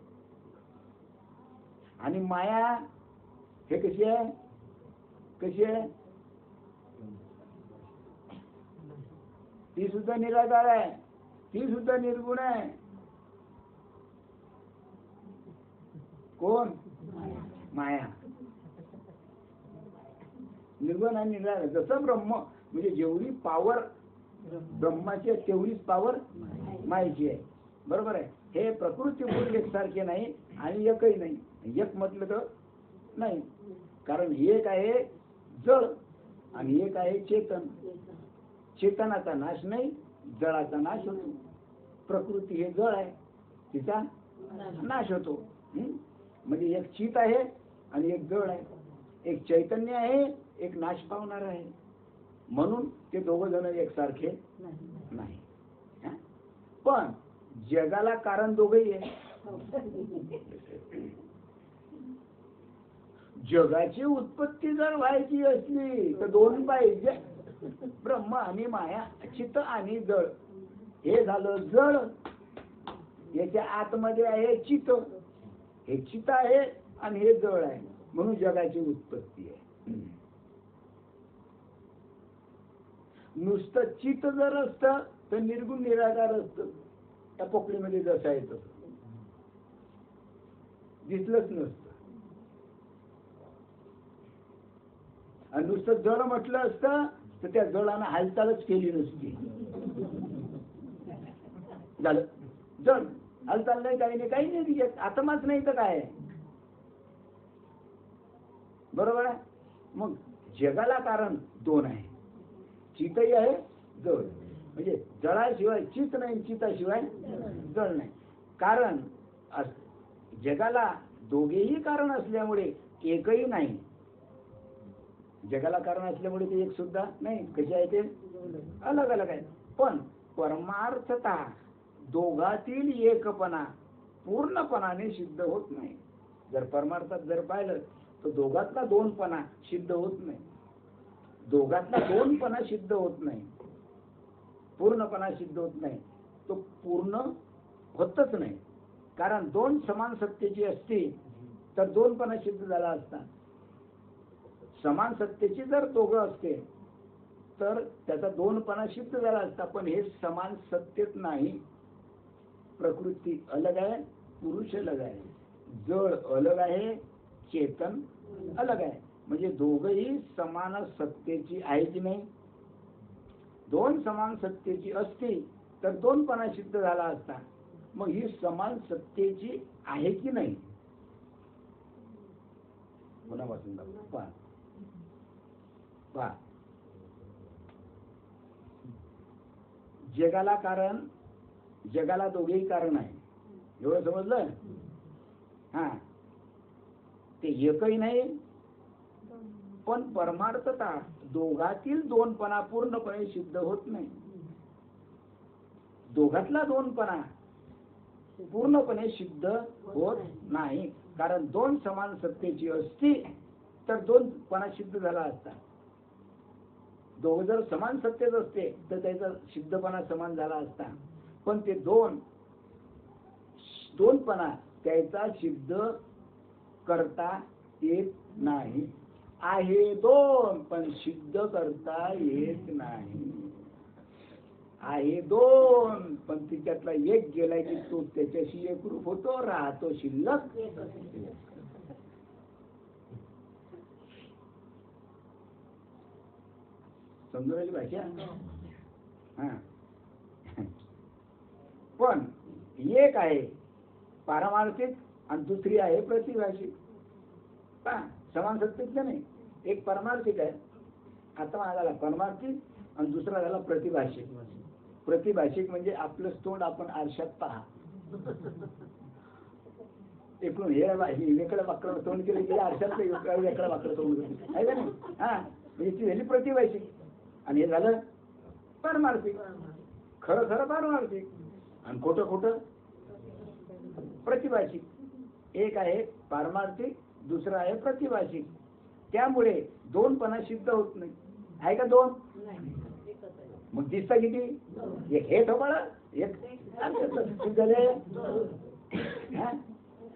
आणि माया हे कशी आहे, कशी आहे, ती सुद्धा निराकार आहे, ती सुद्धा निर्गुण आहे. कोण? माया. निर्गुण आणि निराकार. जसं ब्रह्म म्हणजे जेवढी पावर ब्रह्माची आहे तेवढीच पावर मायेची आहे. बरोबर आहे. हे प्रकृती पुरुष एकसारखे नाही आणि एकही नाही. एक म्हटलं तर नाही, कारण एक आहे जळ आणि एक आहे चेतन. चेतनाचा नाश नाही, जळाचा नाश होतो. प्रकृती हे जळ आहे, तिचा नाश होतो. म्हणजे एक चित आहे आणि एक जळ आहे, एक चैतन्य आहे, एक नाश पावणार आहे. म्हणून ते दोघ जण एकसारखे नाही. पण जगाला कारण दोघही आहे. जगाची उत्पत्ती जर व्हायची असली तर दोन पाहिजे, ब्रह्म आणि माया, चित्त आणि जळ. हे झालं जळ, याच्या आतमध्ये आहे चित्त. हे चित्त आहे आणि हे जळ आहे, म्हणून जगाची उत्पत्ती आहे. नुसतं चित्त जर असतं तर निर्गुण निराकार असतं. त्या पोकळीमध्ये जसं आहे तसं दिसलंच नसतं. आणि नुसतं जळ म्हटलं असतं तर त्या जळानं हालचालच केली नसती. झालं जळ, हालचाल नाही, काही नाही, काही नाही. तिच्यात आत्माच नाही तर काय. बरोबर आहे. मग जगाला कारण दोन आहे, चितही आहे, जळ. म्हणजे जळाशिवाय चित नाही, चिताशिवाय जळ नाही. कारण जगाला दोघेही कारण असल्यामुळे एकही नाही. जगाला कारण असल्यामुळे ते एक सुद्धा नाही. कसे आहे ते अलग अलग आहे. पण परमार्थता दोघातील एकपणा पूर्णपणाने सिद्ध होत नाही. जर परमार्थात जर पाहिलं तर दोघातला दोनपणा सिद्ध होत नाही. दोघातला दोनपणा सिद्ध होत नाही, पूर्णपणा सिद्ध होत नाही. तो पूर्ण होतच नाही. कारण दोन समान सत्तेची असती तर दोनपणा सिद्ध झाला असता. समान सत्तेची जर दोघं असते तर त्याचा दोनपणा सिद्ध झाला असता. पण हे समान सत्तेत नाही. प्रकृती अलग आहे, पुरुष अलग आहे, जळ अलग आहे, चेतन अलग आहे. म्हणजे दोघही समान सत्तेची आहे की नाही. दोन समान सत्तेची असती तर दोनपणा सिद्ध झाला असता. मग ही समान सत्तेची आहे की नाही. कोणापासून पहा पहा. जगाला कारण, जगाला दोघेही कारण आहे, एवढं समजलं. हा, ते एकही नाही. पण परमार्थता दोघातील दोनपणा पूर्णपणे सिद्ध होत नाही. दोघातला दोनपणा पूर्णपणे सिद्ध होत नाही. कारण दोन समान सत्तेची असती तर दोनपणा सिद्ध झाला असता. दोघं जर समान सत्यच असते तर त्याचा सिद्धपणा समान झाला असता, पण ते दोनपणा त्याचा सिद्ध करता येत नाही. आहे दोन पण सिद्ध करता येत नाही. आहे दोन पण तिच्यातला एक गेला की तो त्याच्याशी एकरूप होतो, राहतो शिल्लक. समजून राहिली भाषा? हा. पण एक आहे पारमार्थिक आणि दुसरी आहे प्रतिभाषिक. समान सत्तेतलं नाही. एक पारमार्थिक आहे, आत्मा झाला पारमार्थिक, आणि दुसरा झाला प्रतिभाषिक. प्रतिभाषिक म्हणजे आपलं तोंड आपण आरशात पहा, इकडून हे वेकडं वाकडं तोंड केलं की आरशात वेकडं वाकडं तोंड आहे का नाही? हा, म्हणजे ती झाली प्रतिभाषिक आणि हे झालं पारमार्थिक. खरं खरं पारमार्थिक आणि खोटं खोटं प्रतिभाषिक. एक आहे पारमार्थिक, दुसरा आहे प्रतिभाषिक. त्यामुळे दोनपणा सिद्ध होत नाही. आहे का दोन? मग दिसता किती? एक हे थोबाळ, एक झाले,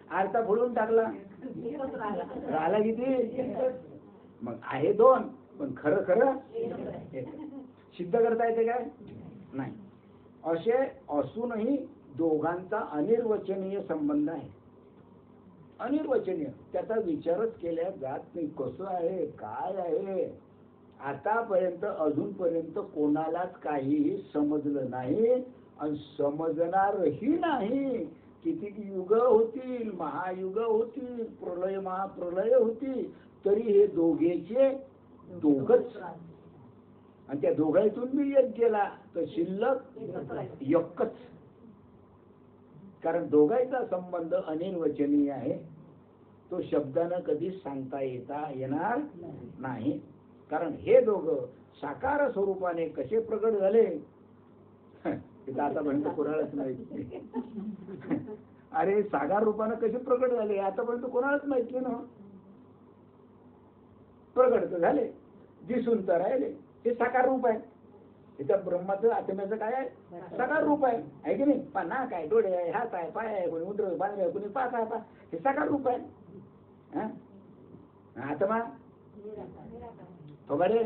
आरसा फोडून टाकला, राहिला किती? मग आहे दोन पण खरं खरं सिद्ध करता येते काय? नाही. असे असूनही दोघांचा अनिर्वचनीय संबंध आहे. अनिर्वचनीय, त्याचा विचारच केल्या जात नाही. कसं आहे, काय आहे, आतापर्यंत अजूनपर्यंत कोणालाच काहीही समजलं नाही आणि समजणारही नाही. किती युग होतील, महायुग होतील, प्रलय महाप्रलय होतील, तरी हे दोघेचे दोघच, आणि त्या दोघांतून मी एक गेला तर शिल्लक एकच. कारण दोघांचा संबंध अनिर्वचनीय आहे. तो शब्दानं कधीच सांगता येणार नाही. कारण हे दोघं साकार स्वरूपाने कसे प्रकट झाले ते आतापर्यंत कोणालाच माहिती. अरे साकार रूपानं कसे प्रकट झाले आतापर्यंत कोणालाच माहित नाही ना. प्रकट तर झाले, दिसून तर राहिले, हे साकार रूप आहे. त्या ब्रह्माचं आत्म्याचं काय आहे? साकार रूप आहे की नाही? नाक आहे, डोळे आहे, हात आहे, पाय आहे, कोणी उंदर बांधले आहे, कोणी पाच आहे, हे साकार रूप आहे. आत्मा थोबाडे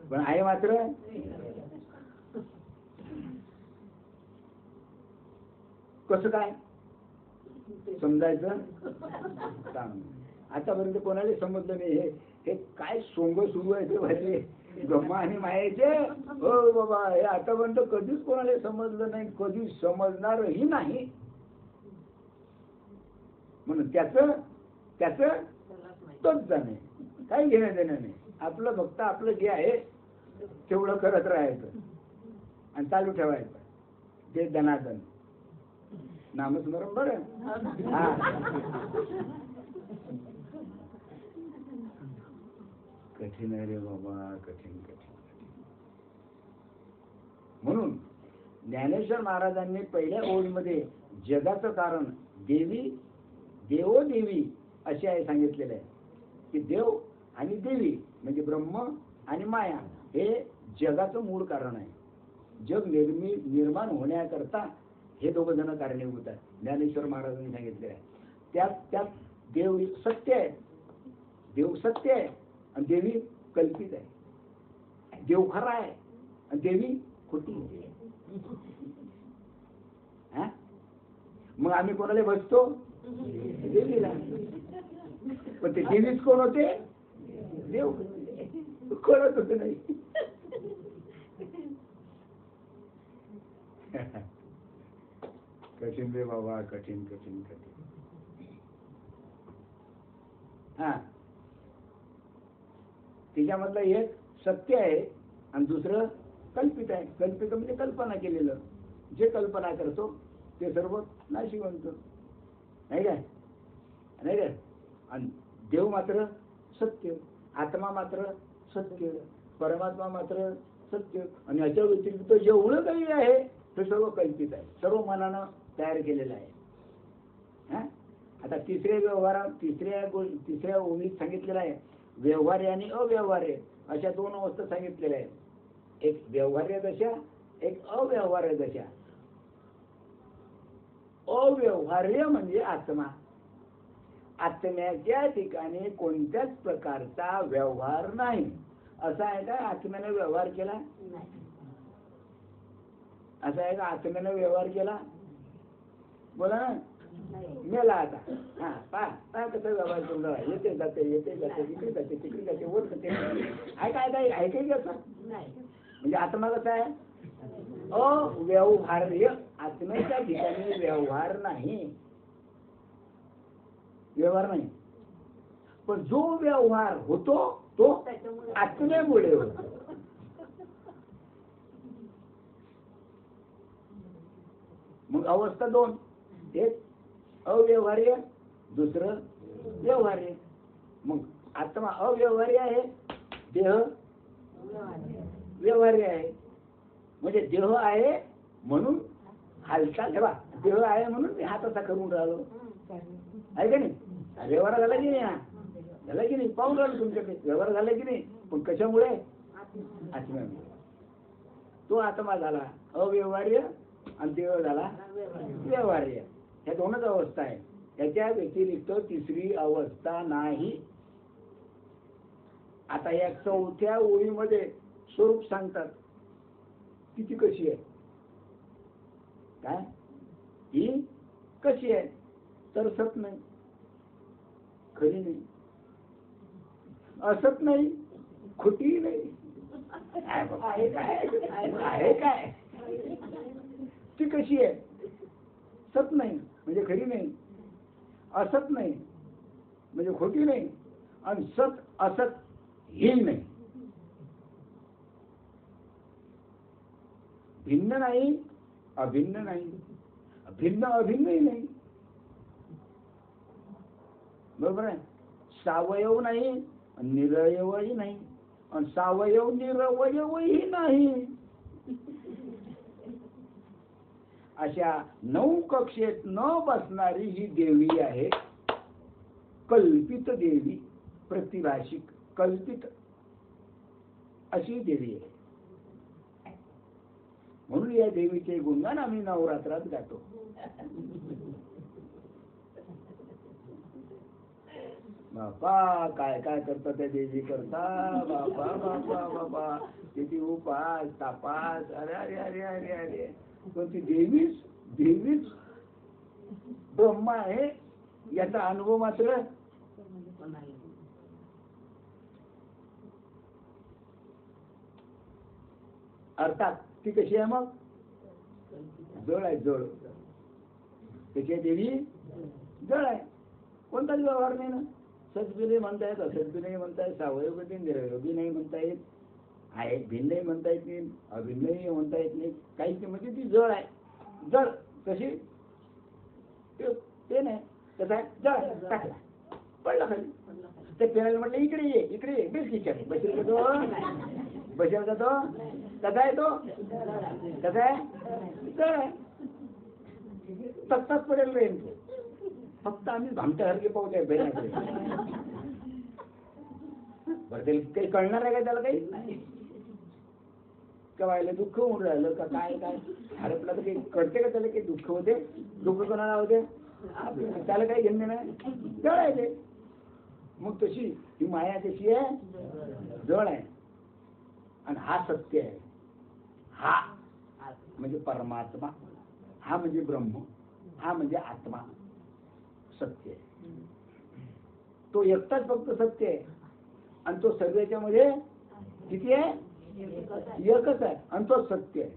पण आहे मात्र कसं काय समजायचं? आतापर्यंत कोणाला समजलं नाही. हे काय सोंग सुरू आहे ते भाजी गम्मा आणि मायाचे. हो बाबा, हे आतापर्यंत कधीच कोणाला समजलं नाही, कधी समजणारही नाही. म्हणून त्याच तोच जाणे, काही घेणं देणं नाही. आपलं फक्त आपलं जे आहे तेवढं करत राहायचं आणि चालू ठेवायचं. जे दनादन नामस्मरण बरं. कठीण आहे रे बाबा, कठीण कठीण. म्हणून ज्ञानेश्वर महाराजांनी पहिल्या ओळीमध्ये जगाचं कारण देवी देवो देवी असे आहे सांगितलेलं आहे की देव आणि देवी म्हणजे ब्रह्म आणि माया हे जगाचं मूळ कारण आहे. जग निर्माण होण्याकरता हे दोघं जण कारणीभूत आहेत. ज्ञानेश्वर महाराजांनी सांगितलेलं आहे. त्यात देव सत्य आहे, देव सत्य आहे आणि देवी कल्पित आहे. देव खरा आहे आणि देवी खोटी आहे. मग आम्ही कोणाला बसतो? देवीला. पण ते देवीच कोण होते? देव कोणच होते नाही. कठीण रे बाबा, कठीण कठीण कठीण. तिच्यामधलं एक सत्य आहे आणि दुसरं कल्पित आहे. कल्पित म्हणजे कल्पना केलेलं. जे कल्पना करतो ते सर्व नाशिवंत, नाही काय? नाही काय? आणि देव मात्र सत्य, आत्मा मात्र सत्य, परमात्मा मात्र सत्य. आणि याच्या व्यतिरिक्त जेवढं काही आहे ते सर्व कल्पित आहे, सर्व मनानं तयार केलेलं आहे. आता तिसऱ्या व्यवहारात तिसऱ्या ओळीत सांगितलेलं आहे व्यवहार्य आणि अव्यवहार्य अशा दोन अवस्था सांगितलेल्या आहेत. एक व्यवहार्य दशा, एक अव्यवहार्य दशा. अव्यवहार्य म्हणजे आत्मा. आत्म्याच्या ठिकाणी कोणत्याच प्रकारचा व्यवहार नाही. असा आहे का आत्म्याने व्यवहार केला? असा आहे का आत्म्याने व्यवहार केला? बोला ना. मेला आता. हा पहा कसा व्यवहार करून राहिला. येते जाते इकडे जाते तिकडे जाते वर जाते. ऐकाय कसं म्हणजे आत्मा कसा आहे? अव्यवहार्य. आत्म्याच्या ठिकाणी व्यवहार नाही. पण जो व्यवहार होतो तो आत्म्यामुळे होतो. मग अवस्था दोन. एक अव्यवहार्य, दुसरं व्यवहार्य. मग आत्मा अव्यवहार्य आहे, देह व्यवहार्य आहे. म्हणजे देह आहे म्हणून हालचाल. ठेवा, देह आहे म्हणून मी हात असा करून राहिलो आहे का नाही? व्यवहार झाला की नाही? झाला की नाही? पाहून राहिलो तुमच्याकडे व्यवहार झाला की नाही? पण कशामुळे? आत्म्यामुळे. तो आत्मा झाला अव्यवहार्य आणि देह झाला व्यवहार्य. ह्या दोनच अवस्था आहे. याच्या व्यतिरिक्त तिसरी अवस्था नाही. आता या चौथ्या ओळीमध्ये स्वरूप सांगतात. किती कशी आहे? काय ही कशी आहे? तर सत नाही, खरी नाही, असत नाही, खोटी नाही. आहे काय? ती कशी आहे? सत नाही म्हणजे खरी नाही, असत नाही म्हणजे खोटी नाही, आणि सत असत ही नाही. भिन्न नाही, अभिन्न नाही, भिन्न अभिन्नही नाही. बरोबर आहे. सावयव नाही, निरवयवही नाही, आणि सावयव निरवयवही नाही. अशा 9 कक्षेत न बसणारी ही देवी आहे. कल्पित देवी, प्रतिभाषिक कल्पित अशी देवी आहे. म्हणून या देवीचे गुणगान आम्ही नवरात्रात गातो. बापा काय काय करता त्या देवी करता. बापा बापा बापा किती उपास तापास. अरे अरे अरे अरे अरे. पण ती देवीच ब्रह्मा आहे याचा अनुभव मात्र अर्थात ती कशी आहे? मग जळ आहे. जळ कशी आहे देवी? जळ आहे. कोणताच व्यवहार नाही ना. सद्बी नाही म्हणता येत, असद्बी नाही म्हणता येत, सावयवी निरवयवी नाही म्हणता येत, आहे भिन्नही म्हणता येत नाही, अभिन्नही म्हणता येत नाही. काही म्हणजे ती जळ आहे. जळ कशी? ते नाही कसं आहे? जळ टाकला पडला खाली. ते फिरायला म्हटलं इकडे ये इकडे ये. बेस किचन बसेल का तो? बसेल का तो? कसा आहे तो? कसा आहे? जळ आहे. तत्ताच पडेल रेन. फक्त आम्ही भामट्यासारखे पाहूया बहिणाकडे. बरं ते काही कळणार आहे का त्याला? काही व्हायला दुःख होऊन राहिलं का काय काय हरपला तर काही कळते का त्याला? काही दुःख होते? दुःख कोणाला होते? त्याला काही घेणं नाही. जळ आहे ते. मग तशी ही माया कशी आहे? जळ आहे. आणि हा सत्य आहे. हा म्हणजे परमात्मा, हा म्हणजे ब्रह्म, हा म्हणजे आत्मा. सत्य आहे. तो एकटाच फक्त सत्य आहे. आणि तो सर्वांच्या मध्ये किती आहे? एकच आहे. आणि तो सत्य आहे.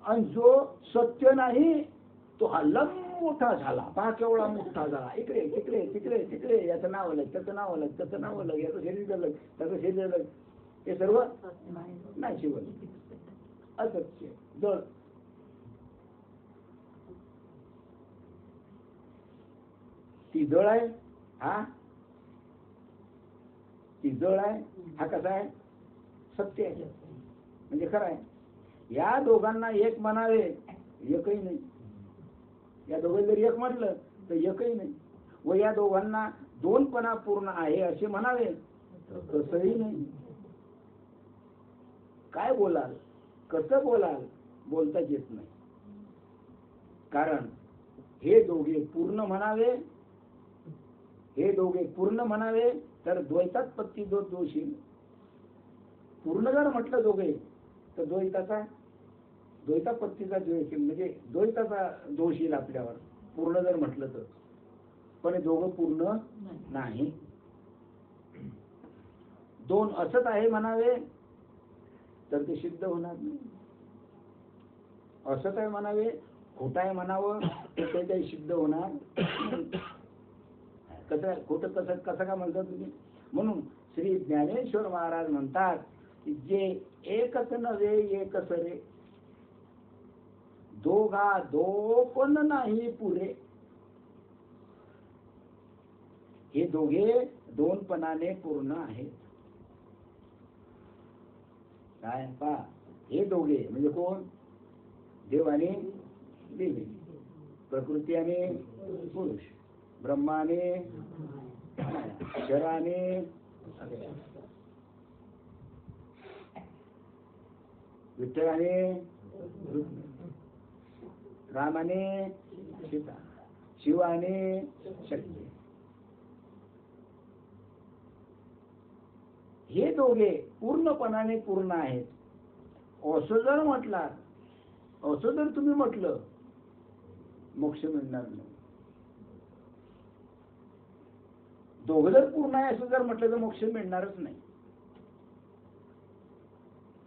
आणि जो सत्य नाही तो हा मोठा झाला. पहा केवढा मोठा झाला. इकडे तिकडे तिकडे तिकडे. याचं नाव अलग, त्याचं नाव अलग, त्याचं नाव अलग, याचं शरीर अलग, त्याचं शरीर अलग. हे सर्व नाही शिवल. असत्य जळ. ती जळ आहे. हा ती जळ आहे. हा कसा आहे? सत्य आहे. म्हणजे खरं आहे. या दोघांना एक म्हणावे, एकही नाही. या दोघांना जर एक म्हटलं तर एकही नाही. व या दोघांना दोनपणा पूर्ण आहे असे म्हणावे तसंही नाही. काय बोलाल, कसं बोलाल, बोलताच येत नाही. कारण हे दोघे पूर्ण म्हणावे, हे दोघे पूर्ण म्हणावे तर द्वैतात पत्ती दोष येईल. पूर्ण जर म्हटलं दोघे तर द्वैतापत्तीचा द्वेष येईल, म्हणजे द्वैताचा दोष येईल आपल्यावर पूर्ण जर म्हटलं तर. पण हे दोघं पूर्ण नाही. दोन असत आहे म्हणावे तर ते सिद्ध होणार नाही. असत आहे म्हणावे, खोट आहे म्हणावं तर ते काही सिद्ध होणार नाही. कसं खोटं कसं का म्हणतात तुम्ही? म्हणून श्री ज्ञानेश्वर महाराज म्हणतात की जे एकच नव्हे एक सरे, दोघा दो पण नाही पुरे. हे दोघे दोनपणाने पूर्ण आहेत. काय पा हे दोघे म्हणजे कोण? देव आणि देवी, प्रकृती आणि पुरुष, ब्रह्माने शराने, विठ्ठलाने रामाने सीता, शिवाने शक्ती. हे दोघे पूर्णपणाने पूर्ण आहेत असं जर म्हटलात, असं जर तुम्ही म्हटलं, मोक्ष मिळणार नाही. दोघं जर पूर्ण आहे असं जर म्हटलं तर मोक्ष मिळणारच नाही.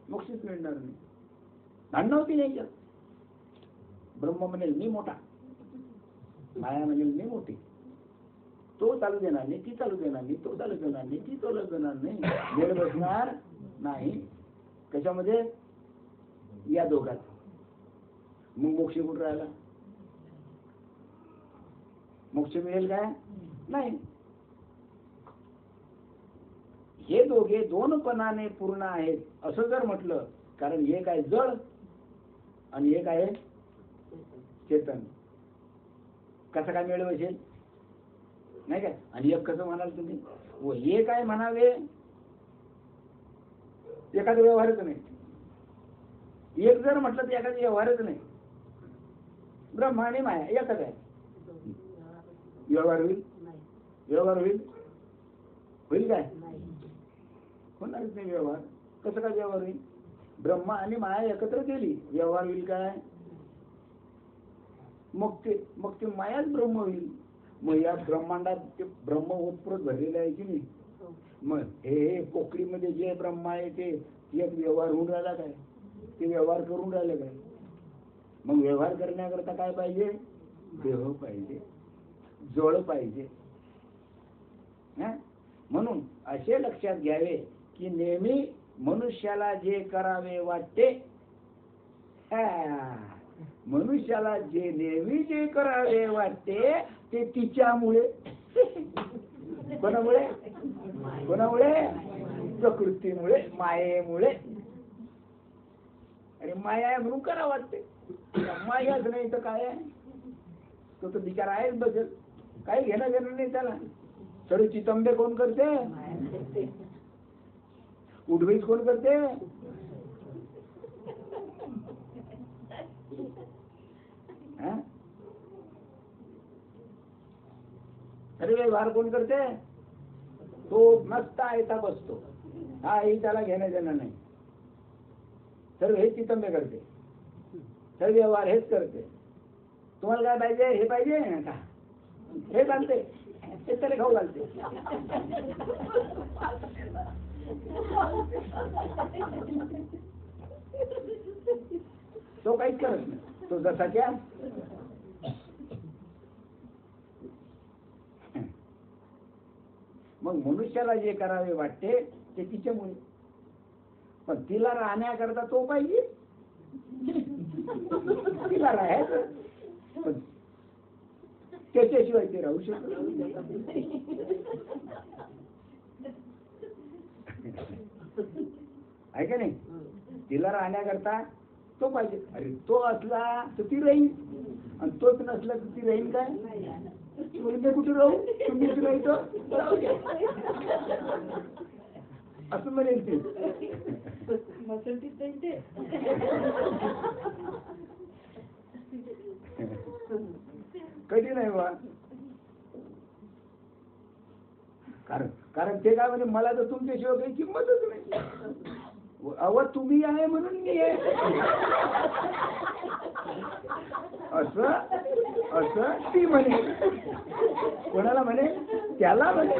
मोक्षच मिळणार नाही. भांडण होती नाही. ब्रह्म म्हणेल मी मोठा, माया म्हणेल मी मोठी. तो चालू देणार नाही, ती चालू देणार नाही, तो चालू देणार नाही, ती चालू देणार नाही. वेळ बसणार नाही. कशामध्ये? या दोघात. मग मोक्ष कुठं राहिला? मोक्ष मिळेल काय? नाही. हे दोघे दोनपणाने पूर्ण आहेत असं जर म्हटलं, कारण एक आहे जड आणि एक आहे चेतन. कसं काय मिळवायचे नाही काय? आणि एक कसं म्हणाल तुम्ही? व एक आहे म्हणावे, एखादा व्यवहारच नाही. एक जर म्हटलं तर एखादा व्यवहारच नाही. ब्रह्मा आणि माया एकच आहे. व्यवहार होईल? व्यवहार होईल? होईल काय? होणारच नाही व्यवहार. कसं काय व्यवहार होईल? ब्रह्मा आणि माया एकत्र केली, व्यवहार होईल काय? मग ते मायाच ब्रह्म होईल. मग या ब्रह्मांडात ते ब्रह्म ओतप्रोत भरलेलं आहे की नाही? मग हे पोकळीमध्ये जे ब्रह्म आहे ते एक व्यवहार होऊन राहिला काय? ते व्यवहार करून राहिले काय? मग व्यवहार करण्याकरता काय पाहिजे? देह पाहिजे, जळ पाहिजे. म्हणून असे लक्षात घ्यावे की नेहमी मनुष्याला जे करावे वाटते, मनुष्याला जे नेहमी जे करावे वाटते ते तिच्यामुळे. कोणामुळे? कोणामुळे? प्रकृतीमुळे, मायेमुळे. आणि माया आहे म्हणून करा वाटते. मायाच नाही तर काय आहे? तो तर बिचारा आहेच बदल. काही घेणं घेणं नाही त्याला. सर्व चितंबे कोण करते? उडवीच कोण करते? अरे व्यवहार कोण करते? तो मस्त आयता बसतो. ही त्याला घेणं देणं नाही. सर्व हे चितंबे करते, सर्व व्यवहार हेच करते. तुम्हाला काय पाहिजे? हे पाहिजे का? हे घालते, हे त्याला खाऊ घालते. तो काहीच करत नाही. तो जसाच्या मग मनुष्याला जे करावे वाटते ते तिच्यामुळे. पण तिला राहण्याकरता तो पाहिजे. तिला राहायचं, पण त्याच्याशिवाय ते राहू शकत. आहे का नाही? तिला राहण्याकरता तो पाहिजे. अरे तो असला तर ती राहील, आणि तोच नसला तर ती राहील काय? मी कुठे राहू, तुम्ही तुला इथं राहू द्या. असं म्हणेल ते. कधी नाही बा. कारण ते काय म्हणजे मला तर तुमच्याशिवाय काही किंमतच नाही. अव तुम्ही आहे म्हणून मी आहे. असं असं ती म्हणे. कोणाला म्हणे? त्याला म्हणे.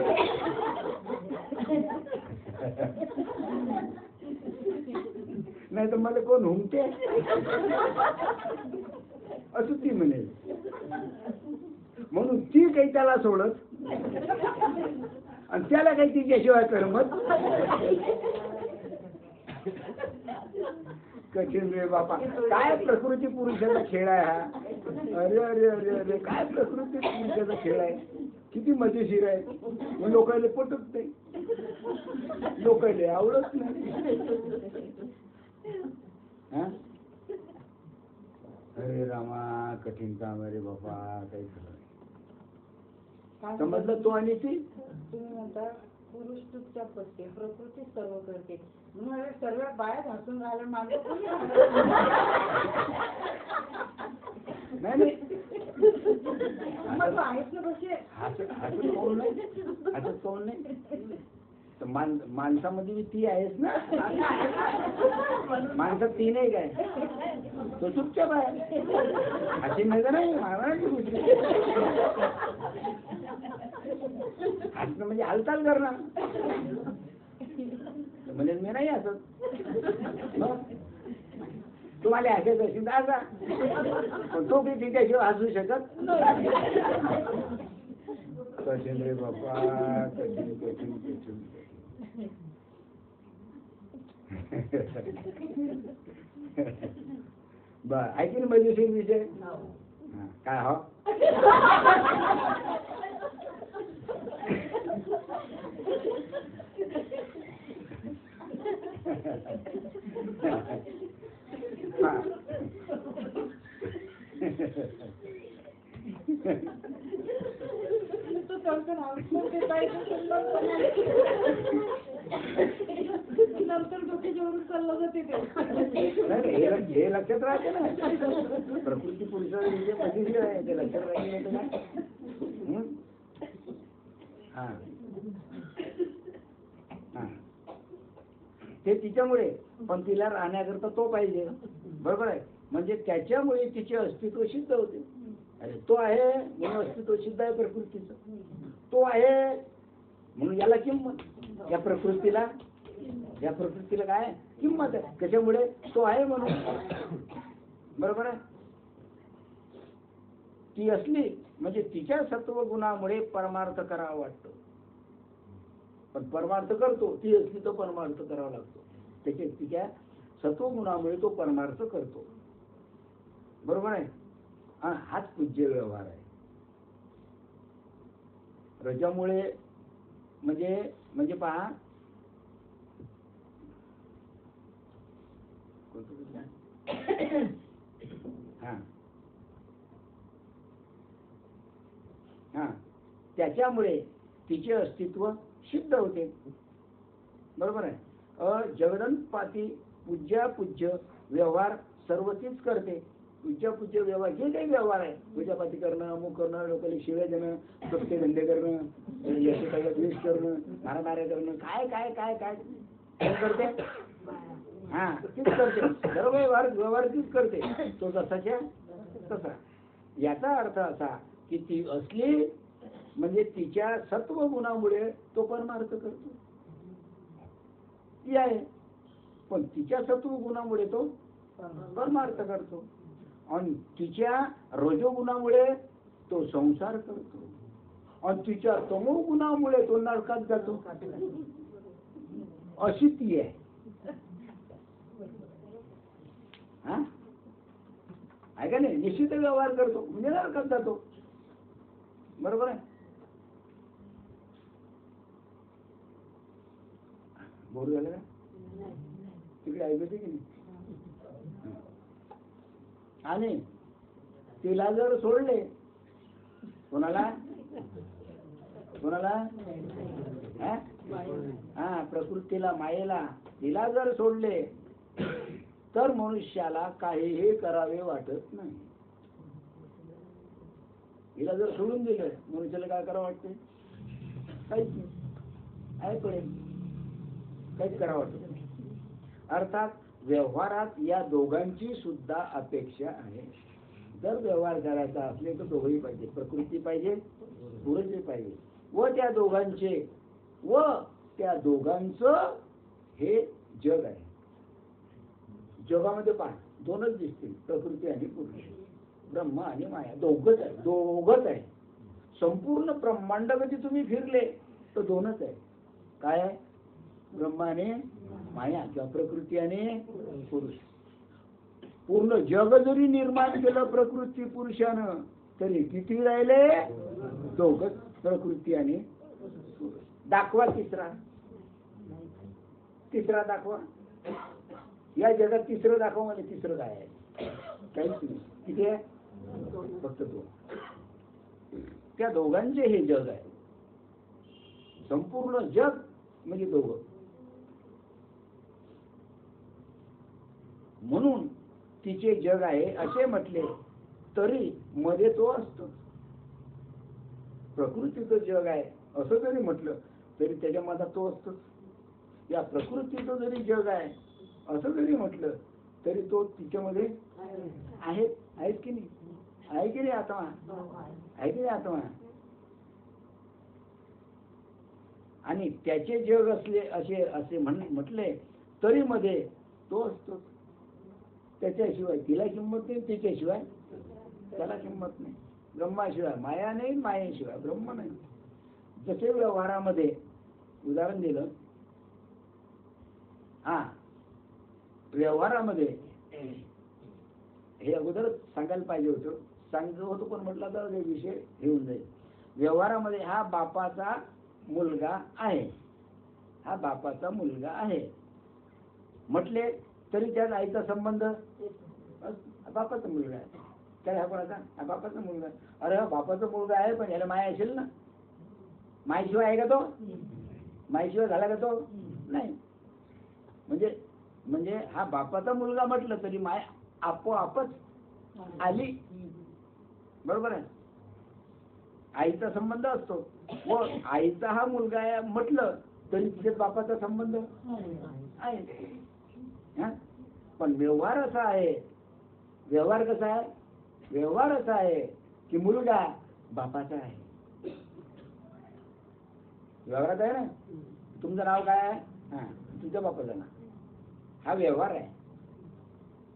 नाही तर मला कोण हुमते असं ती म्हणे. म्हणून ती काही त्याला सोडत आणि त्याला काही तिच्याशिवाय करमत. कठीण रे बापा. काय प्रकृती पुरुषाचा खेळ आहे हा. अरे अरे अरे अरे काय प्रकृती पुरुषाचा खेळ आहे. किती मजेशीर आहे. मग लोकांना पटत नाही, लोकांना आवडत नाही. अरे रामा कठीण काम अरे बाबा. काही समजलं तो आणि ती. तुम्ही म्हणता पुरुष चुपचाप बसते, प्रकृती सर्व करते. सर्व बाया घासून राहिलं माझं नाही मग आहेच ना कसे असं कोण नाही. असं कोण नाही. माणसामध्ये ती आहेस ना. माणसात ती नाही काय. तो चुपचाप आहे. अशी नजर नाही हसणं म्हणजे हालचाल करणं. म्हणजे मी नाही हसत. तुम्हाला हसायचं असेल तर हसा, पण तो काही तिच्याशिवाय हसू शकत कठीण रे बाप्पा. कठीण कठीण कठीण. बर ऐकून मजेशीर विषय. काय हो नंतर डोक्याच्यावरून चाललं जाते ते. हे लक्षात राहते ना. प्रकृती पुरुषाला म्हणजे मजेशीर आहे ते लक्षात राहिले ना. हा हा ते तिच्यामुळे. पण तिला राहण्याकरता तो पाहिजे. बरोबर आहे. म्हणजे त्याच्यामुळे तिचे अस्तित्व सिद्ध होते. अरे तो आहे म्हणून अस्तित्व सिद्ध आहे प्रकृतीचं. तो आहे म्हणून याला किंमत. या प्रकृतीला काय किंमत आहे. त्याच्यामुळे तो आहे म्हणून. बरोबर आहे. ती असली म्हणजे तिच्या सत्व गुणामुळे परमार्थ करावा वाटतो. पण परमार्थ करतो. ती असली तर परमार्थ करावा लागतो. तिच्या सत्वगुणामुळे तो परमार्थ करतो. बरोबर आहे. हाच पूज्य व्यवहार आहे. रजामुळे म्हणजे पहा त्याच्यामुळे तिचे अस्तित्व सिद्ध होते. बरोबर आहे. जगदंपाती पूज्य व्यवहार सर्व तीच करते. पूज्य व्यवहार जे काही व्यवहार आहे. पूजापाती करणं, अमुक करणं, लोकांना शिव्या देणं, कपटे धंदे करणं, यशोताला द्वेष करणं, मारामाऱ्या करणं, काय काय काय काय करते. तीच करते. सर्व व्यवहार तीच करते. तो जसाच्या तसा. याचा अर्थ असा की ती असली म्हणजे तिच्या सत्व गुणामुळे तो परमार्थ करतो. ती आहे पण तिच्या सत्व गुणामुळे तो परमार्थ करतो. आणि तिच्या रजोगुणामुळे तो संसार करतो. आणि तिच्या तमोगुणामुळे तो नरकात जातो. अशी ती आहे. आहे का नाही. निश्चित व्यवहार करतो म्हणजे नरकात जातो. बरोबर आहे. बोर झालं का तिकडे ऐकते की नाही. आणि तिला जर सोडले कोणाला कोणाला? हा, प्रकृतीला, मायेला, तिला जर सोडले तर मनुष्याला काहीही करावे वाटत नाही. हिला जर सोडून दिलं मनुष्याला काय करावं वाटते? काहीच नाही, आहे पडेल, काहीच करावं वाटत नाही. अर्थात व्यवहारात या दोघांची सुद्धा अपेक्षा आहे. जर व्यवहार करायचा असले तर दोघंही पाहिजे, प्रकृती पाहिजे, पुरुषही पाहिजे, व त्या दोघांचं हे जग आहे. जगामध्ये पहा, दोनच दिसतील, प्रकृती आणि पुरुष, ब्रह्म आणि माया, दोघच आहे. संपूर्ण ब्रह्मांडामध्ये तुम्ही फिरले तर दोनच आहे. काय आहे? ब्रह्म आणि माया, किंवा प्रकृती आणि पुरुष. पूर्ण जग जरी निर्माण केलं प्रकृती पुरुषानं तरी किती राहिले? दोघच, प्रकृती आणि पुरुष. दाखवा तिसरा दाखवा. या जगात तिसरं दाखवा मला. तिसरं काय आहे? काहीच नाही. किती आहे? फक्त दोन. त्या दोघांचे हे जग आहे. संपूर्ण जग म्हणजे दोघं. म्हणून तिचे जग आहे असे म्हटले तरी मध्ये तो असतो. प्रकृतीचं जग आहे असं जरी म्हटलं तरी त्याच्या मध्ये तो असतो. या प्रकृतीचं जरी जग आहे असं जरी म्हटलं तरी तो तिच्यामध्ये आहे की नाही? आहे की नाही आत्मा? आहे की नाही आत्मा? आणि त्याचे जग असले असे म्हटले तरी मध्ये तो असतो. त्याच्याशिवाय तिला किंमत नाही, त्याच्याशिवाय त्याला किंमत नाही. ब्रह्माशिवाय माया नाही, मायेशिवाय ब्रह्म नाही. जसे व्यवहारामध्ये उदाहरण दिलं, व्यवहारामध्ये हे अगोदर सांगायला पाहिजे होतं, सांगत होतो पण म्हटलं तर हे विषय घेऊन जाईल. व्यवहारामध्ये हा बापाचा मुलगा आहे, हा बापाचा मुलगा आहे म्हटले तरी त्यात आईचा संबंध बापाचा मुलगा आहे. काय हा कोणाचा? हा बापाचा मुलगा. अरे हा बापाचा मुलगा आहे पण याला माया असेल ना? मायशिवाय आहे का तो? मायशिवाय झाला का तो? नाही. म्हणजे हा बापाचा मुलगा म्हटलं तरी माया आपोआपच आली. बरोबर आहे. आईचा संबंध असतो व आईचा हा मुलगा आहे म्हटलं तरी तिथे बापाचा संबंध आहे. पण व्यवहार असा आहे, व्यवहार कसा आहे? व्यवहार असा आहे की मुलगा बापाचा आहे. व्यवहारात आहे ना, तुमचं नाव काय आहे? तुमच्या बापाचं नाव. हा व्यवहार आहे.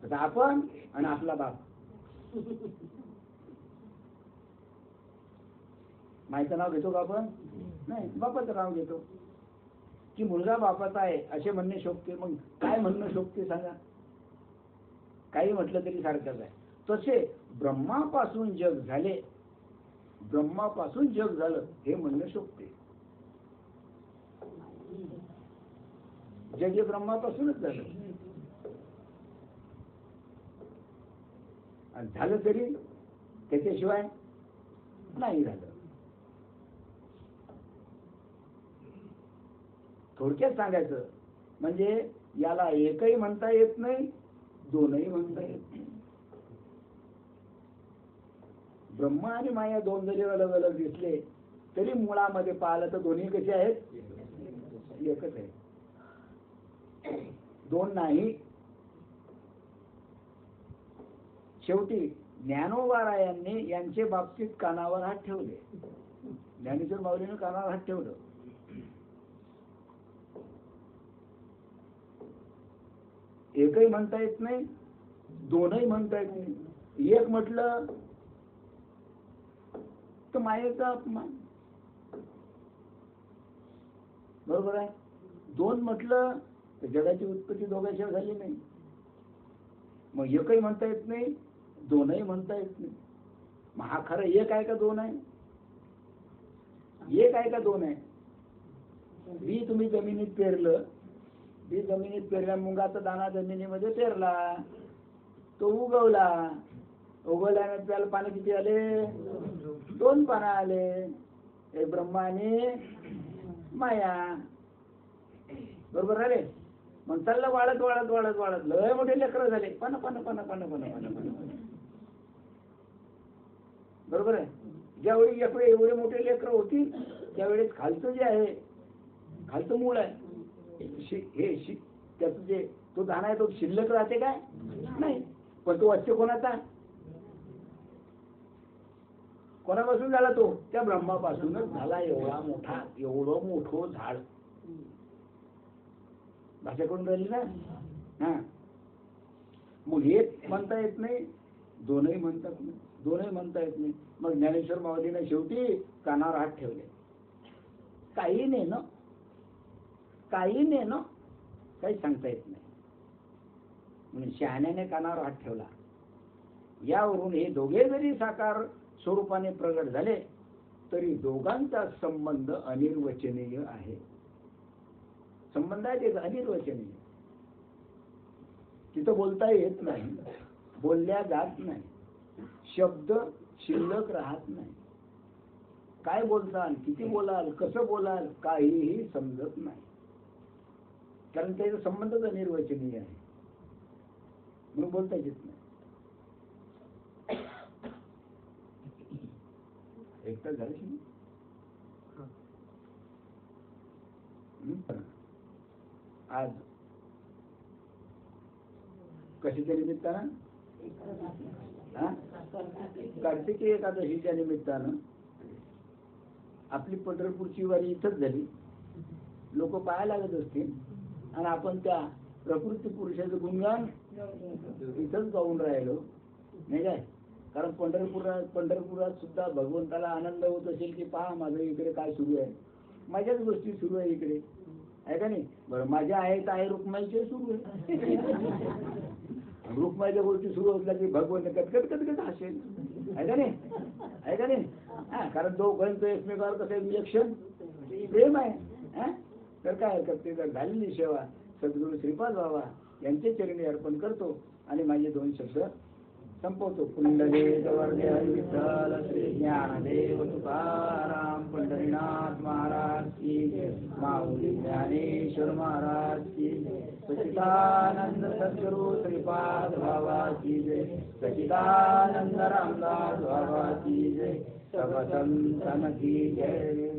आता आपण आणि आपला बाप. माईचं नाव घेतो का आपण? नाही, बापाचं नाव घेतो. की मुलगा बापाचा आहे असे म्हणणे शोभते. मग काय म्हणणं शोभते सांगा? काही म्हटलं तरी सारखंच आहे. तसे ब्रह्मापासून जग झाले, ब्रह्मापासून जग झालं हे म्हणणं शोभते. जग हे ब्रह्मापासूनच झालं. आणि झालं तरी त्याच्याशिवाय नाही झालं. थोडक्यात सांगायचं म्हणजे याला एकही म्हणता येत नाही, दोनही म्हणता येत नाही. ब्रह्म आणि माया दोन जरी अलग अलग दिसले तरी मुळामध्ये पाहिलं तर दोन्ही कसे आहेत? एकच आहे. दोन नाही. शेवटी ज्ञानोबारायांनी यांचे बाबतीत कानावर हात ठेवले. ज्ञानेश्वर माऊलीने कानावर हात ठेवलं. एकही म्हणता येत नाही, दोनही म्हणता येत नाही. एक म्हटलं तर मायेचा अपमान, बरोबर आहे. दोन म्हटलं तर जगाची उत्पत्ती दोघांशिवाय झाली नाही. मग एकही म्हणता येत नाही, दोनही म्हणता येत नाही. मग हा खरं एक आहे का दोन आहे? एक आहे का दोन आहे? बी तुम्ही जमिनीत पेरलं, बी जमिनीत पेरल्या, मुंगाचा दाणा जमिनीमध्ये पेरला, तो उगवला. उगवल्याने त्याला पाणी किती आले? दोन पानं आले. एक ब्रह्मा आणि माया. बरोबर झाले. मग चाललं वाढत वाढत वाढत वाढत लय मोठे लेकरं झाले. पण बरोबर आहे. ज्यावेळी एवढे मोठे लेकरं होतील त्यावेळेस खालचं जे आहे, खालचं मूळ आहे, त्याचं जे तो दाणा आहे तो शिल्लक राहते काय नाही. पण तो वच्चे कोणाचा, कोणापासून झाला तो, त्या ब्रह्मापासूनच झाला. एवढं मोठं झाड. भाषा करून राहिली ना. हा, मग एक म्हणता येत नाही, दोनही म्हणता येत नाही. मग ज्ञानेश्वर माऊलीने शेवटी कानावर हात ठेवले. काही नाही ना, काही सांगता येत नाही म्हणून शहाण्याने कानावर हात ठेवला. यावरून हे दोघे जरी साकार स्वरूपाने प्रगट झाले तरी दोघांचा संबंध अनिर्वचनीय आहे. संबंध आहे ते अनिर्वचनीय. तिथं बोलता येत नाही, बोलल्या जात नाही, शब्द शिल्लक राहत नाही. काय बोलताल, किती बोलाल, कसं बोलाल, काहीही समजत नाही. कारण त्याचा संबंधच अनिर्वचनीय आहे म्हणून बोलता येत नाही. एक तर झालं की आज कशाच्या निमित्तानं, कार्तिकी एकादशीच्या निमित्तानं आपली पंढरपूरची वारी इथंच झाली. लोक पाहायला लागत असतील आणि आपण त्या प्रकृती पुरुषाचं गुणगान इथंच गाऊन राहिलो नाही काय. कारण पंढरपुरात सुद्धा भगवंताला आनंद होत असेल की पहा माझं इकडे काय सुरू आहे, माझ्याच गोष्टी सुरू आहे इकडे, आहे का नाही. बरं, माझ्या आहेत आहे रुक्माईचे सुरू आहे. रुक्माईच्या गोष्टी सुरू असल्या की भगवंत कटकट हसेल, आहे का नाही, आहे का नाही. हा, कारण दोघांचं एकमेकावर कसं विलक्षण प्रेम आहे. तर काय हरकत नाही. तर झालेली सेवा सद्गुरू श्रीपाद बाबा यांचे चरणी अर्पण करतो आणि माझे दोन शब्द संपवतो. पुंडलिक वरदे हरी विठ्ठल श्री ज्ञानदेव तुकाराम पंढरीनाथ महाराज की जय. माऊली ज्ञानेश्वर महाराज की जय. सच्चिदानंद सद्गुरू श्रीपाद बाबा की जय. सच्चिदानंद रामदास बाबा की जय. सब संतन की जय.